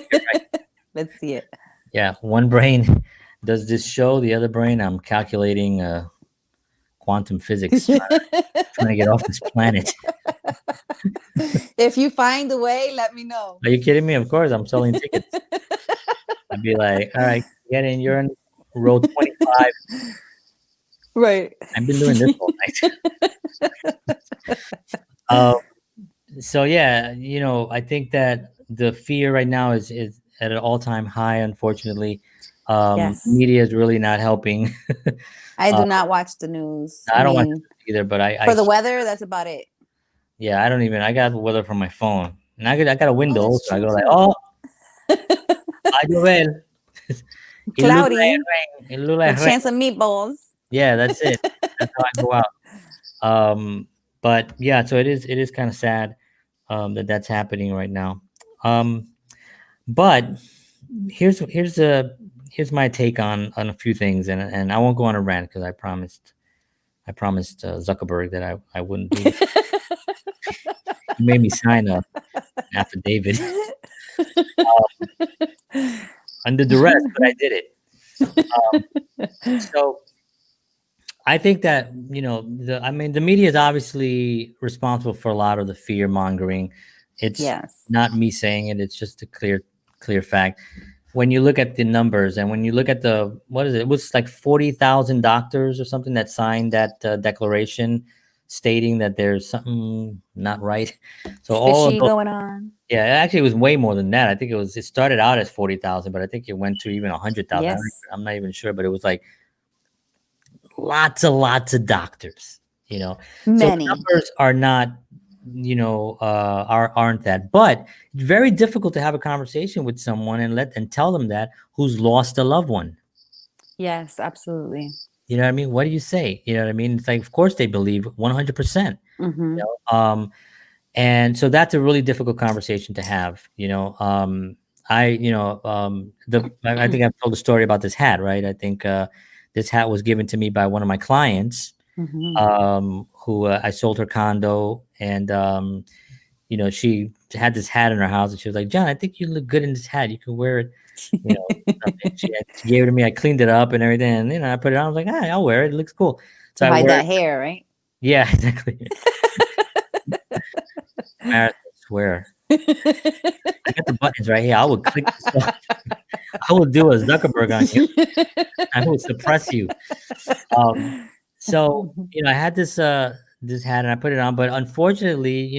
S1: Right.
S2: Let's see it.
S1: Yeah. One brain does this show. The other brain, I'm calculating quantum physics, trying to get off this planet.
S2: If you find a way, let me know.
S1: Are you kidding me? Of course, I'm selling tickets. I'd be like, all right, get in. You're in row 25.
S2: Right.
S1: I've been doing this all night. Um, so yeah, I think that the fear right now is at an all-time high, unfortunately.
S2: Yes.
S1: Media is really not helping.
S2: I
S1: uh,
S2: do not watch the news. I
S1: I don't watch
S2: mean,
S1: it either, but
S2: for the weather, that's about it.
S1: yeah, I don't even. I got the weather from my phone, and I got a
S2: Oh,
S1: window,
S2: that's
S1: so I
S2: true
S1: go like,
S2: too.
S1: oh, va a llover. It looks like
S2: Cloudy
S1: rain. It looks like
S2: with
S1: rain.
S2: chance of meatballs.
S1: Yeah, that's it. That's how I go out. But yeah, so it is kind of sad that that's happening right now. But here's my take on a few things, and I won't go on a rant because I promised Zuckerberg that I wouldn't do that. He made me sign a affidavit under duress, but I did it. So I think that the media is obviously responsible for a lot of the fear mongering. It's
S2: Yes.
S1: not me saying it; it's just a clear fact. When you look at the numbers and when you look at what is it? It was like 40,000 doctors or something that signed that declaration stating that there's something not right. So all of
S2: Fishy
S1: those,
S2: going on.
S1: yeah, actually it was way more than that. I think it started out as 40,000, but I think it went to even 100,000.
S2: Yes.
S1: I'm not even sure, but it was like lots of doctors. So the
S2: Many.
S1: numbers are not aren't that, but it's very difficult to have a conversation with someone and tell them that who's lost a loved one.
S2: Yes, absolutely.
S1: You know what I mean? What do you say? You know what I mean? It's like, of course they believe 100%.
S2: Mm-hmm.
S1: And so that's a really difficult conversation to have. I think I've told a story about this hat, right? I think this hat was given to me by one of my clients,
S2: Mm-hmm.
S1: who I sold her condo, and she had this hat in her house, and she was like, "John, I think you look good in this hat. You can wear it." Something. She gave it to me. I cleaned it up and everything, and I put it on. I was like, "Ah, I'll wear it. It looks cool." So
S2: To
S1: I
S2: hide
S1: wear it.
S2: that hair, right?
S1: Yeah, exactly. I swear. I got the buttons right here. I will click this off. I will do a Zuckerberg on you. I will suppress you. So I had this hat and I put it on, but unfortunately,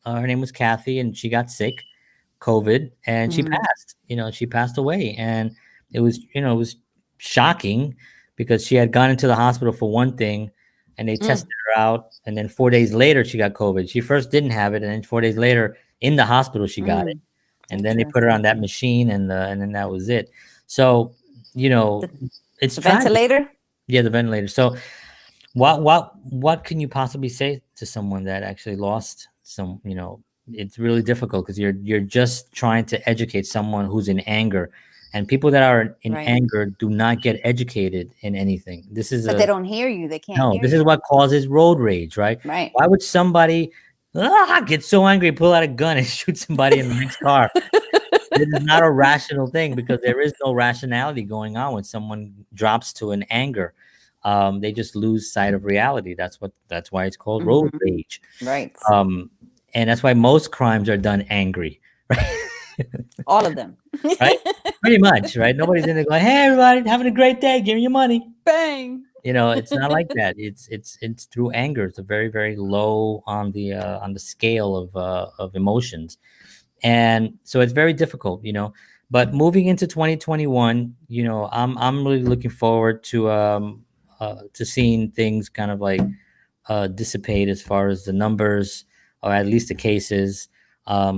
S1: her name was Kathy and she got sick, COVID, and she
S2: Mhm.
S1: passed. She passed away, and it was shocking because she had gone into the hospital for one thing, and they tested her out, and then 4 days later she got COVID. She first didn't have it, and then 4 days later in the hospital she got it, and then they put her on that machine, and then that was it. So it's
S2: The
S1: tragic.
S2: ventilator?
S1: Yeah, the ventilator. So what can you possibly say to someone that actually lost some? It's really difficult because you're just trying to educate someone who's in anger, and people that are in
S2: Right.
S1: anger do not get educated in anything. This is
S2: But they don't hear you. They can't hear
S1: this is
S2: you.
S1: what causes road rage, right?
S2: Right.
S1: Why would somebody get so angry, pull out a gun and shoot somebody in the next car? It is not a rational thing because there is no rationality going on when someone drops to an anger. They just lose sight of reality. That's why it's called road rage.
S2: Right.
S1: And that's why most crimes are done angry, right?
S2: All of them.
S1: Right? Pretty much, right? Nobody's in there going, "Hey, everybody, having a great day. Give me your money."
S2: Bang.
S1: It's not like that. It's through anger. It's a very, very low on the scale of emotions. And so it's very difficult, but moving into 2021, I'm really looking forward to seeing things kind of like dissipate as far as the numbers, or at least the cases. I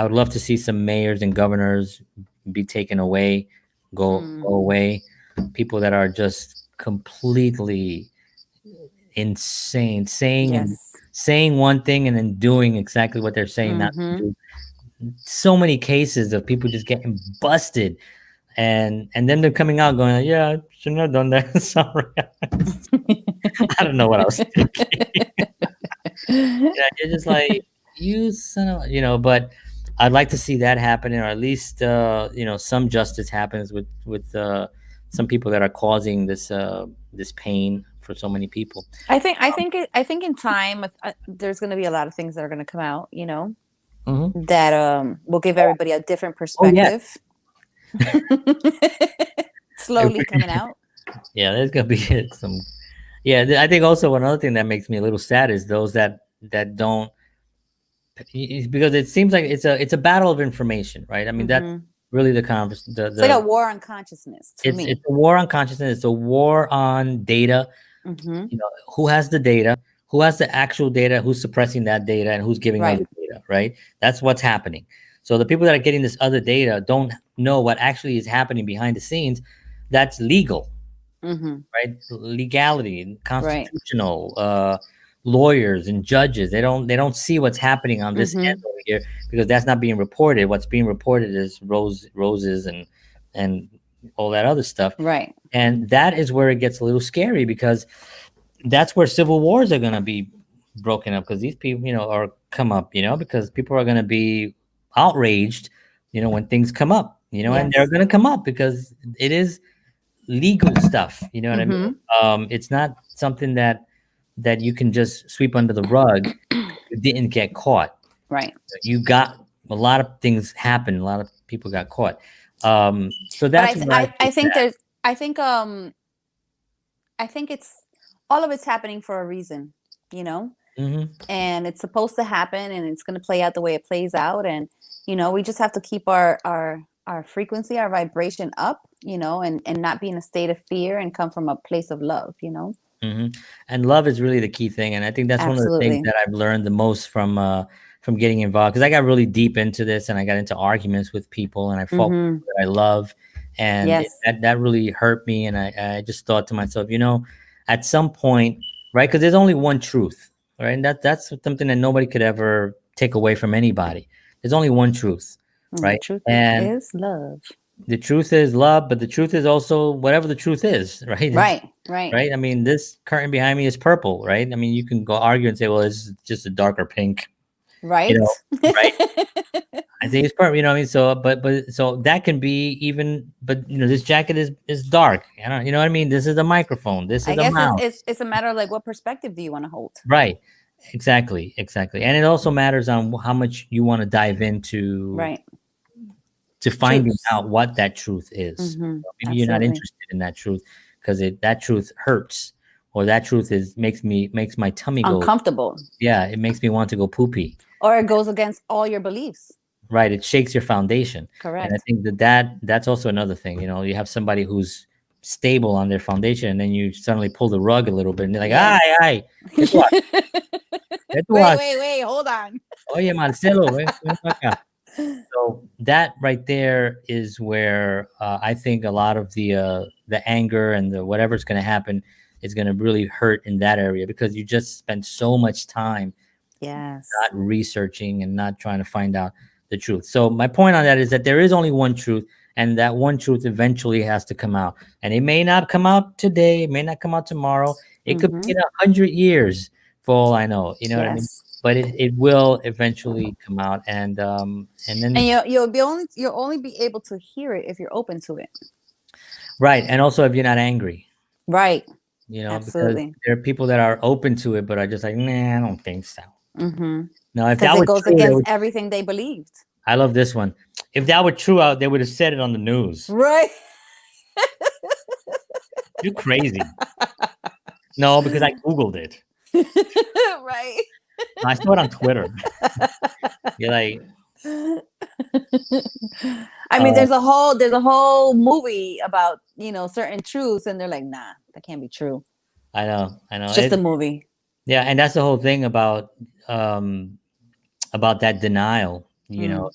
S1: would love to see some mayors and governors be taken away, go away. People that are just completely insane, saying one thing and then doing exactly what they're saying not to do. So many cases of people just getting busted, and then they're coming out going, "Yeah, I shouldn't have done that." Sorry. I don't know what I was thinking. You're just like, you son of, but I'd like to see that happening, or at least some justice happens with some people that are causing this pain for so many people.
S2: I think in time there's going to be a lot of things that are going to come out, that will give everybody a different perspective.
S1: Oh, yeah.
S2: Slowly coming out.
S1: Yeah, there's gonna be some Yeah, I think also another thing that makes me a little sad is those that don't, because it seems like it's a battle of information, right? I mean, that's
S2: Mhm.
S1: really the convers
S2: It's like a war on consciousness to
S1: it's
S2: me.
S1: a war on consciousness. It's a war on data.
S2: Mhm.
S1: You know, who has the data, who has the actual data, who's suppressing that data, and who's giving
S2: Right.
S1: other data, right? That's what's happening. So the people that are getting this other data don't know what actually is happening behind the scenes. That's legal,
S2: Mhm.
S1: right? Legality and
S2: Right.
S1: constitutional, lawyers and judges. They don't see what's happening on this end
S2: Mhm.
S1: over here because that's not being reported. What's being reported is roses and all that other stuff.
S2: Right.
S1: And that is where it gets a little scary because that's where civil wars are going to be broken up, because these people, are come up, because people are going to be outraged, when things come up, and they're
S2: Yes.
S1: going to come up because it is legal stuff. You know what I mean?
S2: Mhm.
S1: It's not something that you can just sweep under the rug. You didn't get caught.
S2: Right.
S1: You got a lot of things happen. A lot of people got caught. So
S2: But
S1: that's where I
S2: I
S1: think
S2: think
S1: that.
S2: there's I think I think it's all of it's happening for a reason, you know?
S1: Hmm.
S2: And it's supposed to happen and it's going to play out the way it plays out, and we just have to keep our frequency, our vibration up, and not be in a state of fear and come from a place of love.
S1: Hmm. And love is really the key thing, and I think that's one of the things
S2: Absolutely.
S1: that I've learned the most from getting involved, because I got really deep into this and I got into arguments with people and I fought with
S2: Mhm.
S1: people that I love, and
S2: Yes.
S1: that really hurt me. And I just thought to myself, at some point, right? Because there's only one truth, right? And that's something that nobody could ever take away from anybody. There's only one truth,
S2: And the
S1: right?
S2: truth
S1: And
S2: is love.
S1: the truth is love, but the truth is also whatever the truth is, right?
S2: Right. Right.
S1: Right? I mean, this curtain behind me is purple, right? I mean, you can go argue and say, well, it's just a darker pink, you
S2: Right.
S1: know, right? I think it's purple, you know what I mean? So, so that can be even, but this jacket is dark. I don't, you know what I mean? This is a microphone. This
S2: I
S1: is a
S2: guess
S1: mouse.
S2: it's a matter of like what perspective do you want to hold?
S1: Right. Exactly. Exactly. And it also matters on how much you want to dive into
S2: Right.
S1: to finding
S2: Truths.
S1: out what that truth is.
S2: Mhm.
S1: Maybe you're not
S2: Absolutely.
S1: interested in that truth because that truth hurts, or that truth makes my tummy go.
S2: Uncomfortable.
S1: Yeah, it makes me want to go poopy.
S2: Or it goes against all your beliefs.
S1: Right, it shakes your foundation, and I
S2: Correct.
S1: think that's also another thing. You have somebody who's stable on their foundation, and then you suddenly pull the rug a little bit, and they're like, "Ay,
S2: Yes.
S1: ay, ¿qué tú haces? ¿Qué tú
S2: Wait,
S1: haces?
S2: wait, wait, hold on.
S1: Oye, Marcelo, ven para acá." So that right there is where I think a lot of the anger and the whatever's going to happen is going to really hurt in that area, because you just spend so much time
S2: Yes.
S1: not researching and not trying to find out the truth. So my point on that is that there is only one truth, and that one truth eventually has to come out. And it may not come out today, it may not come out tomorrow. It could be
S2: Mm-hmm.
S1: in 100 years for all I know. You know what I mean?
S2: Yes.
S1: But it will eventually come out, and
S2: And
S1: then
S2: you'll only be able to hear it if you're open to it.
S1: right, and also if you're not angry,
S2: Right.
S1: because
S2: Absolutely.
S1: there are people that are open to it, but are just like, nah, I don't think so.
S2: Mm-hmm.
S1: No, if
S2: Because
S1: that
S2: it
S1: was
S2: goes
S1: true, they
S2: against
S1: would.
S2: everything they believed.
S1: I love this one. If that were true, they would have said it on the news.
S2: Right.
S1: You're crazy. No, because I Googled it.
S2: Right.
S1: I saw it on Twitter. You're like,
S2: I mean,
S1: uh,
S2: there's a whole movie about, certain truths, and they're like, nah, that can't be true.
S1: I know
S2: It's just a
S1: it.
S2: movie.
S1: Yeah, and that's the whole thing um, about that denial.
S2: Mm.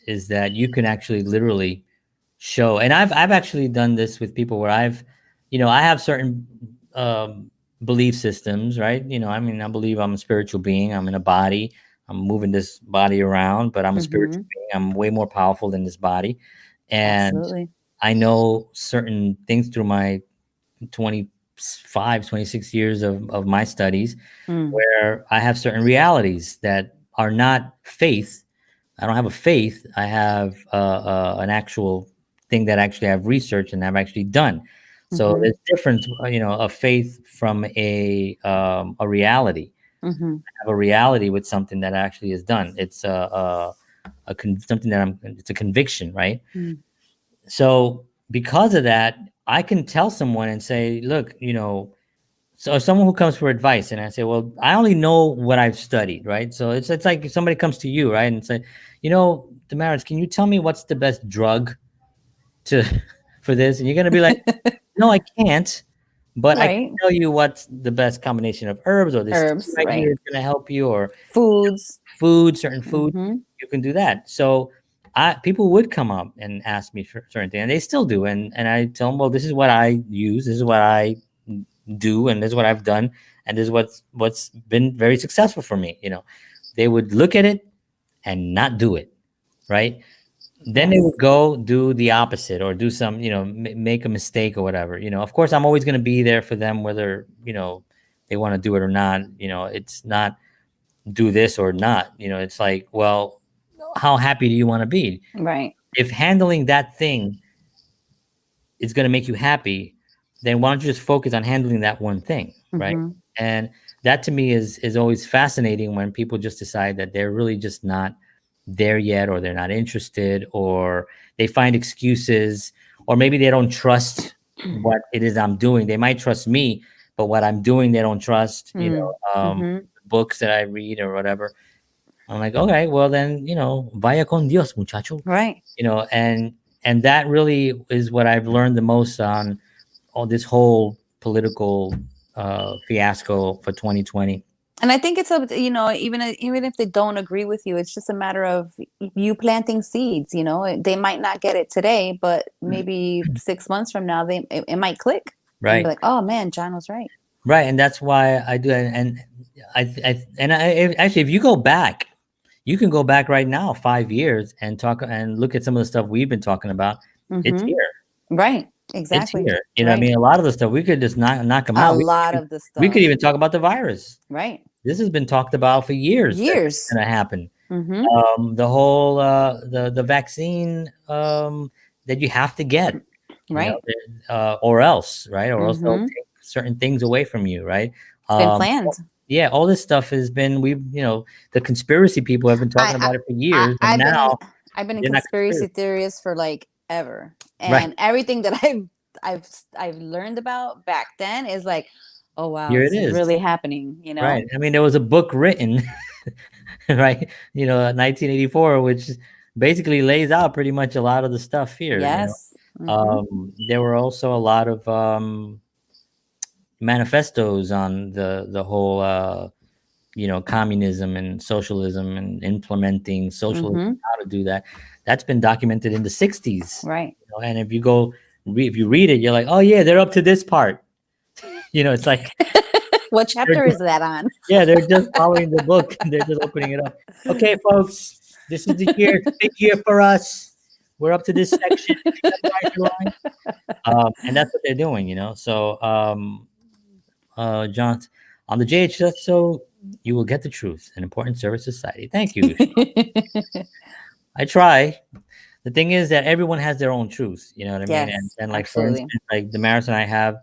S1: Is that you can actually literally show, and I've actually done this with people where I have certain belief systems, right? I mean, I believe I'm a spiritual being. I'm in a body. I'm moving this body around, but I'm a spiritual
S2: Mm-hmm.
S1: being. I'm way more powerful than this body, and
S2: Absolutely.
S1: I know certain things through my 25, 26 years of my studies,
S2: Mm.
S1: where I have certain realities that are not faith. I don't have a faith. I have an actual thing that actually I've researched and I've actually done. So
S2: Mm-hmm.
S1: there's difference, a faith from a reality.
S2: Mm-hmm.
S1: I have a reality with something that actually is done. It's something that it's a conviction, right?
S2: Mm.
S1: So because of that, I can tell someone and say, look, So someone who comes for advice, and I say, well, I only know what I've studied, right? So it's like if somebody comes to you, right, and say, Damaris, can you tell me what's the best drug to for this? And you're gonna be like, no, I can't, but I can
S2: Right.
S1: tell you what's the best combination of herbs, or this tea
S2: Herbs,
S1: right here
S2: right.
S1: is gonna help you, or
S2: Foods.
S1: food, certain food,
S2: Mm-hmm.
S1: you can do that. So people would come up and ask me for certain things, and they still do. And I tell them, well, this is what I use, this is what I do, and this is what I've done, and this is what's been very successful for me. They would look at it and not do it, right? Then they
S2: Yes.
S1: would go do the opposite, or do some, make a mistake or whatever. Of course, I'm always going to be there for them, whether they want to do it or not. It's not do this or not. It's like, well, how happy do you want to be?
S2: Right.
S1: If handling that thing is going to make you happy, then why don't you just focus on handling that one thing, right?
S2: Mm-hmm.
S1: And that to me is always fascinating, when people just decide that they're really just not there yet, or they're not interested, or they find excuses, or maybe they don't trust what it is I'm doing. They might trust me, but what I'm doing, they don't trust,
S2: Mm-hmm.
S1: books that I read or whatever. I'm like, okay, well then, vaya con Dios, muchacho.
S2: Right.
S1: And that really is what I've learned the most on all this whole political fiasco for 2020.
S2: And I think it's even if they don't agree with you, it's just a matter of you planting seeds. They might not get it today, but maybe 6 months from now, it might click and be
S1: Right.
S2: like, oh man, John was right.
S1: Right. And that's why I do it. And actually, if you go back, you can go back right now 5 years and talk and look at some of the stuff we've been talking about. It's
S2: Mm-hmm.
S1: here.
S2: Right.
S1: It's
S2: Exactly.
S1: here. You know what I
S2: Right.
S1: mean? A lot of the stuff we could just knock them
S2: A
S1: out.
S2: lot of the
S1: We could
S2: stuff.
S1: even talk about the virus.
S2: Right.
S1: This has been talked about for years. That's
S2: Years.
S1: going to happen.
S2: Mm-hmm.
S1: The whole the vaccine that you have to get,
S2: Right.
S1: or else, right? Or else they'll
S2: Mm-hmm.
S1: take certain things away from you, right?
S2: It's been
S1: Um,
S2: planned.
S1: yeah, all this stuff has been the conspiracy people have been talking
S2: I,
S1: about it for
S2: I
S1: years, and
S2: I've been in
S1: now
S2: I've been in
S1: they're not
S2: conspiracy
S1: conspiracy,
S2: theories for like ever,
S1: right?
S2: and everything that I've learned about back then is like, oh wow,
S1: Here it
S2: it's
S1: is,
S2: really happening.
S1: right? I mean, there was a book written, right? 1984, which basically lays out pretty much a lot of the stuff here.
S2: Yes. Mm-hmm.
S1: There were also a lot of manifestos on the whole communism and socialism, and implementing socialism,
S2: Mm-hmm.
S1: how to do that. That's been documented in the 60s.
S2: Right.
S1: And if you go if you read it, you're like, oh yeah, they're up to this part. It's like
S2: What chapter is that on?
S1: yeah, they're just following the book. They're just opening it up. Okay, folks, this is the year. It's a big year for us. We're up to this section. And that's what they're doing. So John, on the JHS Show, you will get the truth, an important service to society. Thank you. I try. The thing is that everyone has their own truth. You know what I mean?
S2: Yes,
S1: And like, for
S2: absolutely.
S1: instance, like Damaris and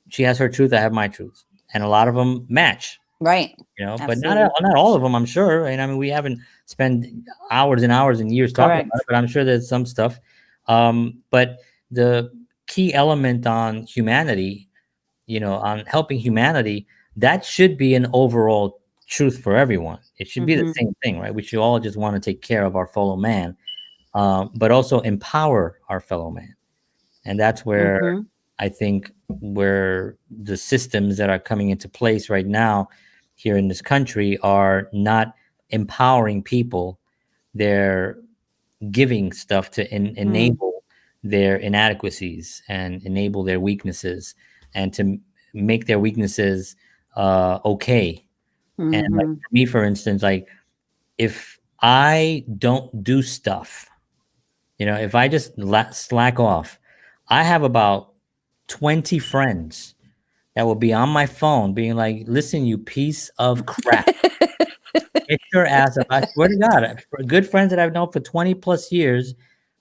S1: she has her truth, I have my truth, and a lot of them match.
S2: Right.
S1: But
S2: Absolutely.
S1: not all of them, I'm sure. And I mean, we haven't spent hours and hours and years talking
S2: Correct.
S1: about it, but I'm sure there's some stuff. But the key element on humanity, on helping humanity, that should be an overall truth for everyone. It should be the
S2: Mm-hmm.
S1: same thing, right? We should all just want to take care of our fellow man, but also empower our fellow man. And that's where
S2: Mm-hmm.
S1: I think where the systems that are coming into place right now here in this country are not empowering people. They're giving stuff to enable their inadequacies and enable their weaknesses, and to make their weaknesses okay. And like
S2: Mm-hmm.
S1: for me, for instance, like if I don't do stuff, if I just slack off, I have about 20 friends that will be on my phone being like, listen, you piece of crap, get your ass up. I swear to God, good friends that I've known for 20 plus years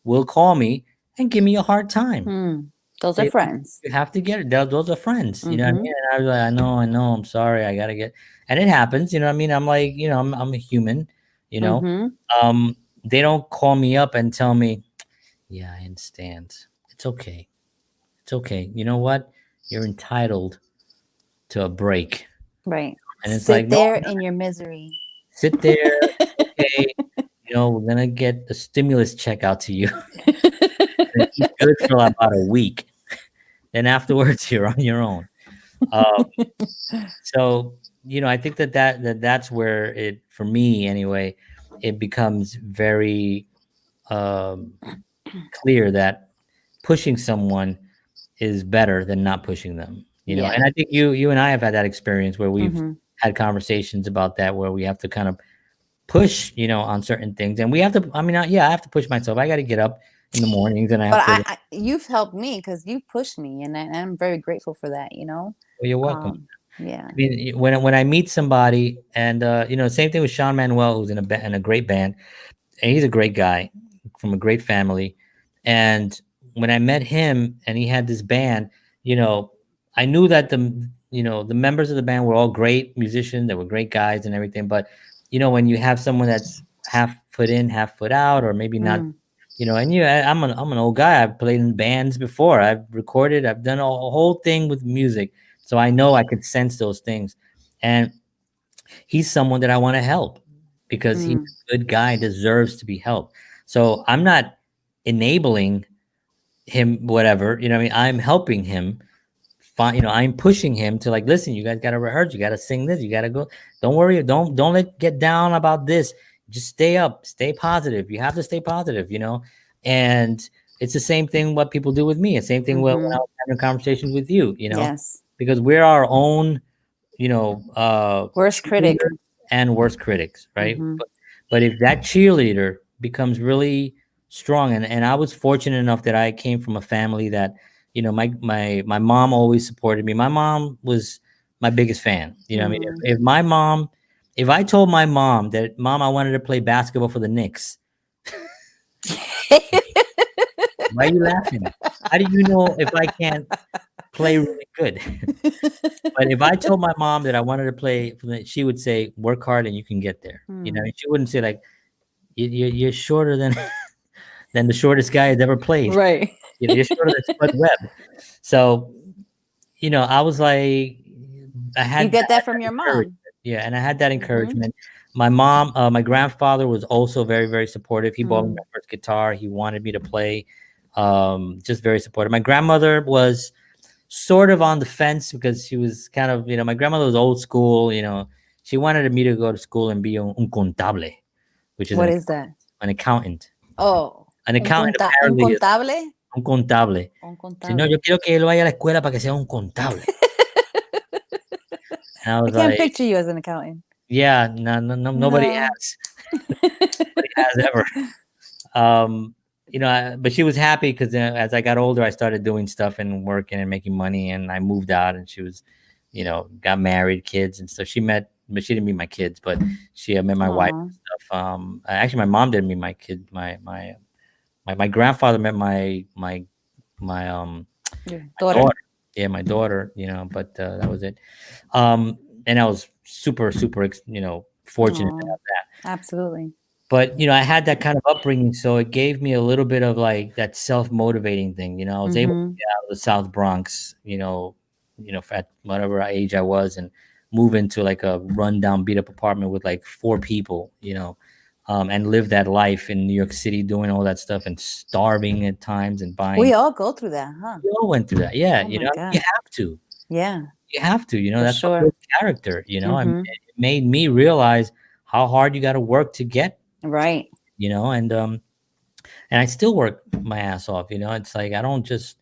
S1: will call me and give me a hard time.
S2: Those are
S1: They,
S2: friends.
S1: you have to get it. Those are friends. You know what I
S2: Mm-hmm.
S1: mean? And I was like, I know, I'm sorry. I got to get, and it happens. You know what I mean? I'm like, I'm a human, you know?
S2: Mm-hmm.
S1: They don't call me up and tell me, yeah, I understand. It's okay. It's okay. You know what? You're entitled to a break.
S2: Right.
S1: And it's like,
S2: Sit
S1: no,
S2: there in your misery.
S1: sit there. Okay, we're gonna get the stimulus check out to you and eat good for about a week. Then afterwards, you're on your own. Um, so I think that's where it, for me anyway, it becomes very um, clear that pushing someone is better than not pushing them.
S2: Yeah.
S1: And I think you and I have had that experience where we've
S2: Mm-hmm.
S1: had conversations about that, where we have to kind of push, on certain things, and we have to. I mean, yeah, I have to push myself. I got to get up in the mornings, and I have
S2: But
S1: to.
S2: you've helped me because you pushed me, and I'm very grateful for that.
S1: Well, you're welcome.
S2: Yeah.
S1: I mean, when I meet somebody, and same thing with Sean Manuel, who's in a great band, and he's a great guy from a great family. And when I met him, and he had this band, I knew that the members of the band were all great musicians. They were great guys and everything. But when you have someone that's half foot in, half foot out, or maybe not,
S2: Mm.
S1: and I'm an old guy. I've played in bands before. I've recorded. I've done a whole thing with music, so I know I could sense those things. And he's someone that I want to help because he's a good guy, deserves to be helped. So I'm not enabling him, whatever, what I mean? I'm helping him. I'm pushing him to, like, listen, you guys got to rehearse, you got to sing this, you got to go. Don't worry, don't get down about this. Just stay up, stay positive. You have to stay positive, and it's the same thing what people do with me. The same thing when I was having conversations with you,
S2: Yes.
S1: because we're our own,
S2: Worst critic.
S1: and worst critics, right?
S2: Mm-hmm.
S1: But if that cheerleader becomes really strong, and I was fortunate enough that I came from a family that, my mom always supported me. My mom was my biggest fan. I mean, if I told my mom that, Mom, I wanted to play basketball for the Knicks, why are you laughing? How do you know if I can't play really good? But if I told my mom that I wanted to play, she would say, "Work hard and you can get there." She wouldn't say, like, you're shorter than than the shortest guy has ever played.
S2: Right.
S1: You're shorter than Spud Webb. So, I was like,
S2: You get that from your mom.
S1: Yeah, and I had that encouragement. My mom, my grandfather was also very, very supportive. He bought me my first guitar. He wanted me to play. Just very supportive. My grandmother was sort of on the fence because she was kind of, my grandmother was old school. She wanted me to go to school and be un contable, which is
S2: What is that?
S1: an accountant.
S2: Oh,
S1: An accountant
S2: un
S1: apparently is
S2: contable.
S1: un contable.
S2: Un
S1: Si no,
S2: contable.
S1: yo quiero que él vaya a la escuela para que sea un contable. And I
S2: I
S1: was
S2: can't
S1: like,
S2: picture you as an accountant.
S1: yeah, no, nobody has. Nobody has ever. But she was happy because as I got older, I started doing stuff and working and making money, and I moved out, and she was, got married, kids, and so but she didn't meet my kids, but she met my wife and stuff. Actually, my mom didn't meet my kid. My grandfather met my daughter. Yeah, my daughter. But that was it. And I was super, super, fortunate to have that.
S2: Absolutely.
S1: But I had that kind of upbringing, so it gave me a little bit of, like, that self-motivating thing. I was able to get out of the South Bronx, at whatever age I was, and move into, like, a rundown, beat up apartment with, like, 4 people, and live that life in New York City, doing all that stuff and starving at times and buying.
S2: We all go through that, huh?
S1: We all went through that, yeah.
S2: Oh
S1: You
S2: my God.
S1: have to.
S2: Yeah.
S1: You have to. That's
S2: sure.
S1: what builds character. I mean, it made me realize how hard you got to work to get.
S2: Right.
S1: And I still work my ass off. It's like I don't just,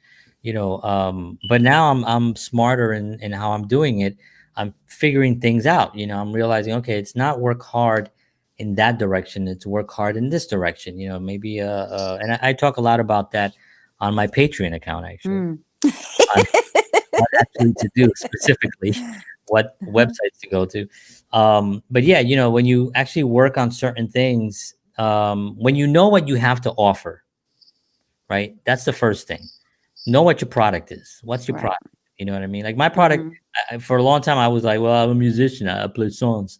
S1: but now I'm smarter in how I'm doing it. I'm figuring things out. I'm realizing, okay, it's not work hard in that direction. It's work hard in this direction. Maybe and I talk a lot about that on my Patreon account, actually. What actually to do specifically, what websites to go to. But yeah, when you actually work on certain things, when you know what you have to offer, right? That's the first thing. Know what your product is. What's your product? You know what I mean? Like my product, for a long time, I was like, well, I'm a musician. I play songs.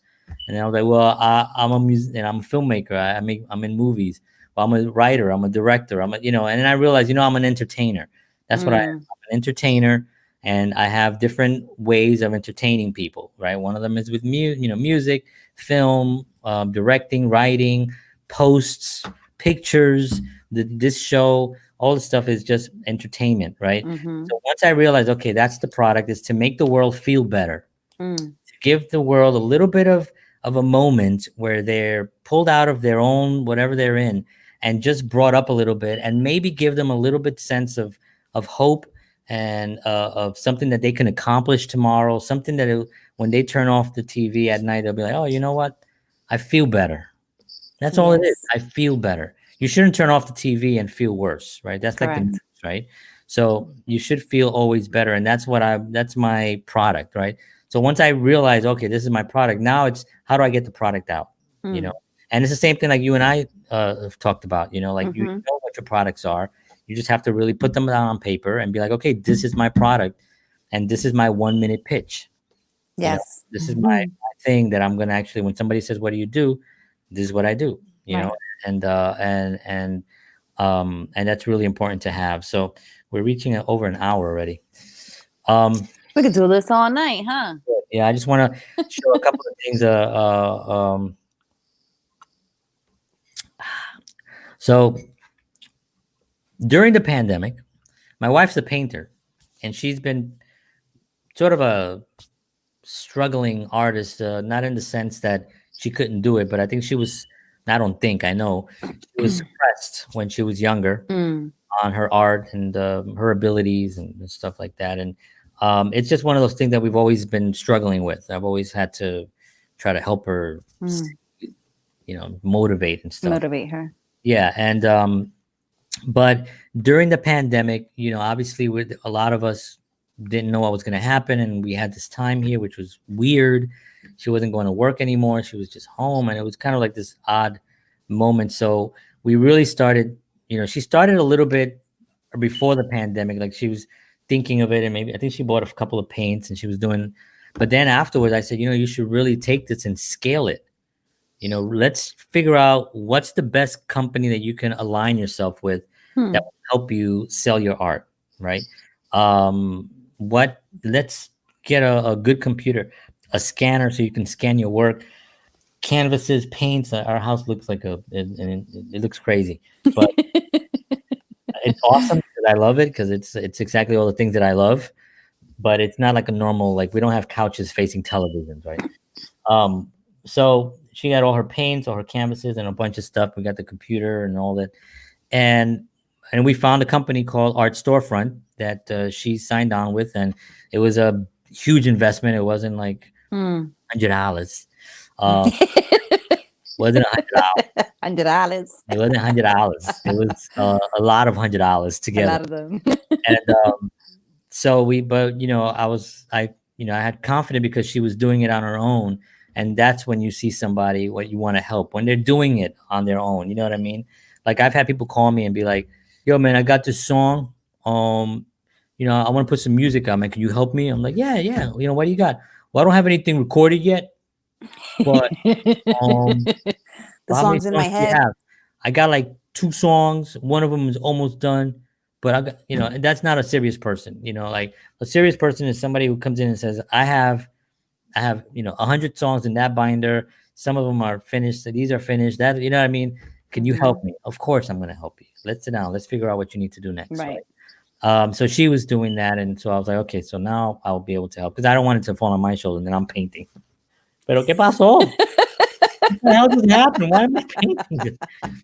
S1: And I was like, well, I'm a musician. I'm a filmmaker. I'm in movies. Well, I'm a writer. I'm a director. And then I realized, I'm an entertainer. That's what I am. I'm an entertainer. and I have different ways of entertaining people, right? One of them is with music, film, directing, writing, posts, pictures. This show, all the stuff is just entertainment, right?
S2: Mm-hmm.
S1: So once I realized, okay, that's the product, is to make the world feel better, to give the world a little bit of a moment where they're pulled out of their own whatever they're in and just brought up a little bit, and maybe give them a little bit sense of hope, and of something that they can accomplish tomorrow, something that when they turn off the TV at night, they'll be like, oh, you know what? I feel better. That's all it is.
S2: Yes.
S1: I feel better. You shouldn't turn off the TV and feel worse, right? That's like the
S2: Correct.
S1: news, right? So you should feel always better. And that's my product, right? So once I realize, okay, this is my product, now it's how do I get the product out, you know? And it's the same thing like you and I have talked about, you know, like you know what your products are. You just have to really put them down on paper and be like, okay, this is my product, and this is my 1-minute pitch. You know,
S2: Yes.
S1: this is my thing that I'm going to actually, when somebody says, what do you do? This is what I do, you know, and that's really important to have. So we're reaching over an hour already.
S2: We could do this all night, huh?
S1: Yeah, I just want to show a couple of things. So during the pandemic, my wife's a painter, and she's been sort of a struggling artist, not in the sense that she couldn't do it, but I think she was, I don't think, I know, she was suppressed when she was younger on her art and her abilities and stuff like that. And it's just one of those things that we've always been struggling with. I've always had to try to help her, you know, motivate and stuff.
S2: Motivate her.
S1: Yeah. And, but during the pandemic, you know, obviously with a lot of us didn't know what was going to happen. And we had this time here, which was weird. She wasn't going to work anymore. She was just home. And it was kind of like this odd moment. So we really started, you know, she started a little bit before the pandemic. Like she was thinking of it, and maybe I think she bought a couple of paints and she was doing, but then afterwards I said, you know, you should really take this and scale it. You know, let's figure out what's the best company that you can align yourself with that will help you sell your art, right? Let's get a good computer, a scanner so you can scan your work, canvases, paints. Our house looks like it looks crazy, but it's awesome because I love it, because it's exactly all the things that I love, but it's not like a normal, like we don't have couches facing televisions, right? So she got all her paints, all her canvases, and a bunch of stuff. We got the computer and all that, and we found a company called Art Storefront that she signed on with, and it was a huge investment. It wasn't like $100. Wasn't $100.
S2: $100.
S1: It wasn't $100. It was a lot of $100 together.
S2: A lot of them.
S1: And so but you know, I had confidence because she was doing it on her own. And that's when you see somebody what you want to help, when they're doing it on their own. You know what I mean? Like I've had people call me and be like, yo, man, I got this song. You know, I want to put some music on, man. Can you help me? I'm like, yeah. You know, what do you got? Well, I don't have anything recorded yet, but
S2: the song's in my head.
S1: I got like 2 songs. One of them is almost done, but I got, you know, and that's not a serious person. You know, like a serious person is somebody who comes in and says, I have, you know, 100 songs in that binder. Some of them are finished. So these are finished. That, you know what I mean? Can you help me? Of course, I'm going to help you. Let's sit down. Let's figure out what you need to do next.
S2: Right.
S1: So she was doing that. And so I was like, okay, so now I'll be able to help, because I don't want it to fall on my shoulder and then I'm painting. Pero ¿qué pasó? What the hell just happened? Why am I painting this?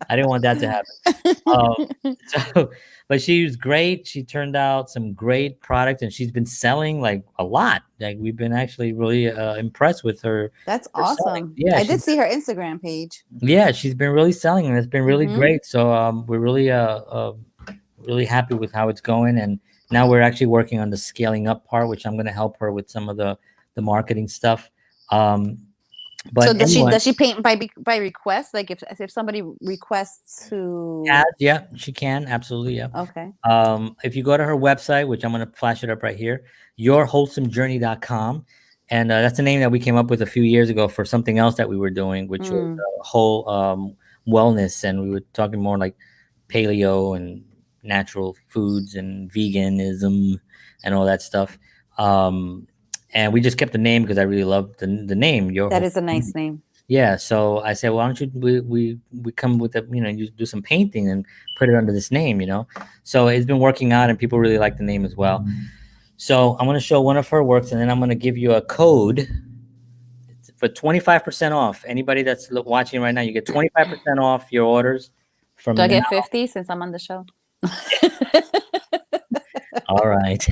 S1: I didn't want that to happen. But she was great. She turned out some great products, and she's been selling like a lot. Like we've been actually really impressed with her.
S2: That's awesome.
S1: Selling. Yeah,
S2: I did see her Instagram page.
S1: Yeah, she's been really selling, and it's been really great. So we're really really happy with how it's going. And now we're actually working on the scaling up part, which I'm going to help her with some of the marketing stuff. But
S2: so does she paint by request? Like if somebody requests to?
S1: Yeah, she can, absolutely. Yeah.
S2: Okay.
S1: If you go to her website, which I'm going to flash it up right here, yourwholesomejourney.com, and that's the name that we came up with a few years ago for something else that we were doing, which was whole wellness, and we were talking more like paleo and natural foods and veganism and all that stuff. And we just kept the name because I really love the name.
S2: That is a nice name.
S1: Yeah, so I said, why don't you we come with a, you do some painting and put it under this name, So it's been working out, and people really like the name as well. So I'm going to show one of her works, and then I'm going to give you a code for 25% off. Anybody that's watching right now, you get 25% off your orders. From
S2: Do I get 50 since I'm on the show?
S1: All right.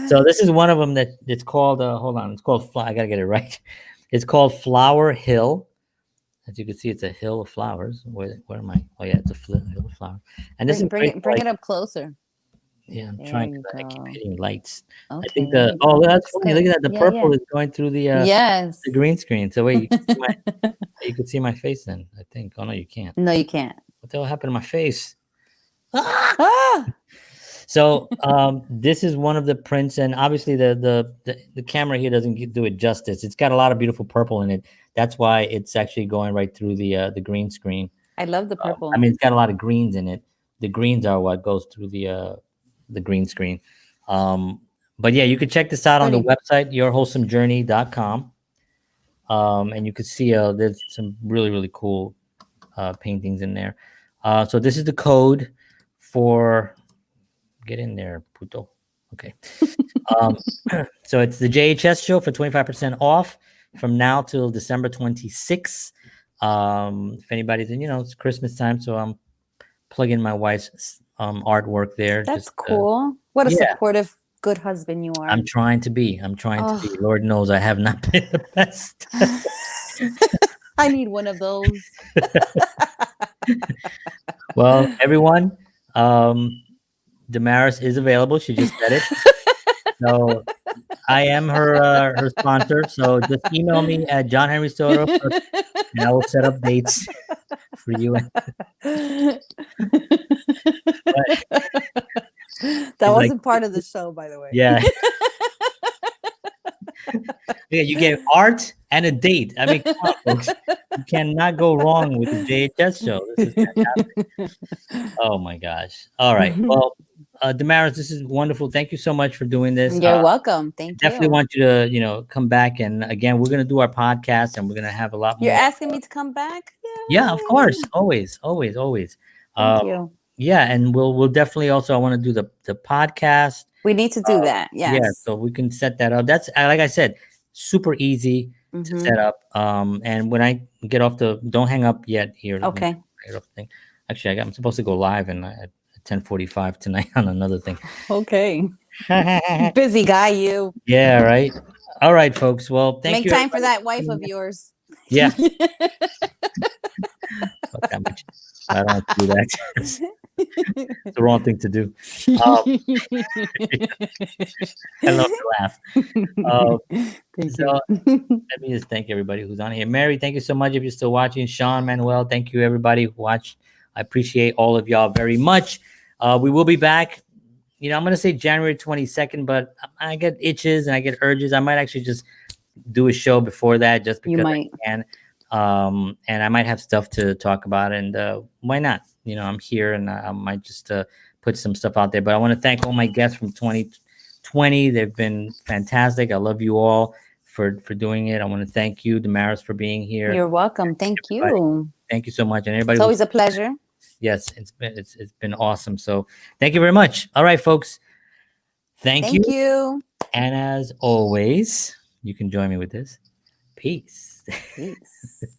S1: So this is one of them that it's called. Hold on, it's called. I gotta get it right. It's called Flower Hill. As you can see, it's a hill of flowers. Where am I? Oh yeah, it's a hill of flowers. And this
S2: bring it up closer.
S1: Yeah, I'm trying because I keep hitting lights.
S2: Okay,
S1: I think that's funny. Look at that. The purple is going through the the green screen. So wait, you can see my face then. I think. Oh no, you can't.
S2: No, you can't.
S1: What the hell happened to my face? Ah! So this is one of the prints, and obviously the camera here doesn't do it justice. It's got a lot of beautiful purple in it. That's why it's actually going right through the green screen.
S2: I love the purple.
S1: I mean, it's got a lot of greens in it. The greens are what goes through the green screen. But yeah, you can check this out on the website, yourwholesomejourney.com. And you can see there's some really, really cool paintings in there. So this is the code for... Get in there, puto. Okay. So it's the JHS Show for 25% off from now till December 26th. If anybody's in, it's Christmas time, so I'm plugging my wife's artwork there.
S2: That's cool. What a supportive, good husband you are.
S1: I'm trying to be. Lord knows I have not been the best.
S2: I need one of those.
S1: Well, everyone, Damaris is available. She just said it. So I am her sponsor. So just email me at John Henry Soto, and I will set up dates for you.
S2: That wasn't part of the show, by the way.
S1: Yeah. Yeah, you get art and a date. I mean, come on, folks. You cannot go wrong with the JHS Show. This is fantastic. Oh my gosh. All right. Well, Damaris, this is wonderful. Thank you so much for doing this.
S2: You're welcome. Thank you.
S1: Definitely want you to, come back. And again, we're going to do our podcast, and we're going to have a lot more.
S2: You're asking me to come back?
S1: Yeah, of course. Always.
S2: Thank you.
S1: Yeah. And we'll definitely also, I want to do the podcast.
S2: We need to do that. Yes.
S1: Yeah. So we can set that up. That's, like I said, super easy to set up. And when I get off don't hang up yet here.
S2: Okay.
S1: Actually, I'm supposed to go live at 10:45 tonight on another thing.
S2: Okay. Busy guy, you.
S1: Yeah, right. All right, folks. Well, thank you.
S2: Make time for that wife of yours.
S1: Yeah. I don't do that. It's the wrong thing to do. I love to laugh. So let me just thank everybody who's on here. Mary, thank you so much if you're still watching. Sean, Manuel, thank you everybody who watched. I appreciate all of y'all very much. We will be back. I'm going to say January 22nd, but I get itches and I get urges. I might actually just do a show before that just because I can. And I might have stuff to talk about, and why not? I'm here, and I might just put some stuff out there. But I want to thank all my guests from 2020. They've been fantastic. I love you all for doing it. I want to thank you, Damaris, for being here.
S2: You're welcome. Thank you.
S1: Thank you so much, and everybody.
S2: It's always a pleasure.
S1: Yes, it's been awesome. So thank you very much. All right, folks. Thank you. And as always, you can join me with this. Peace.
S2: Peace.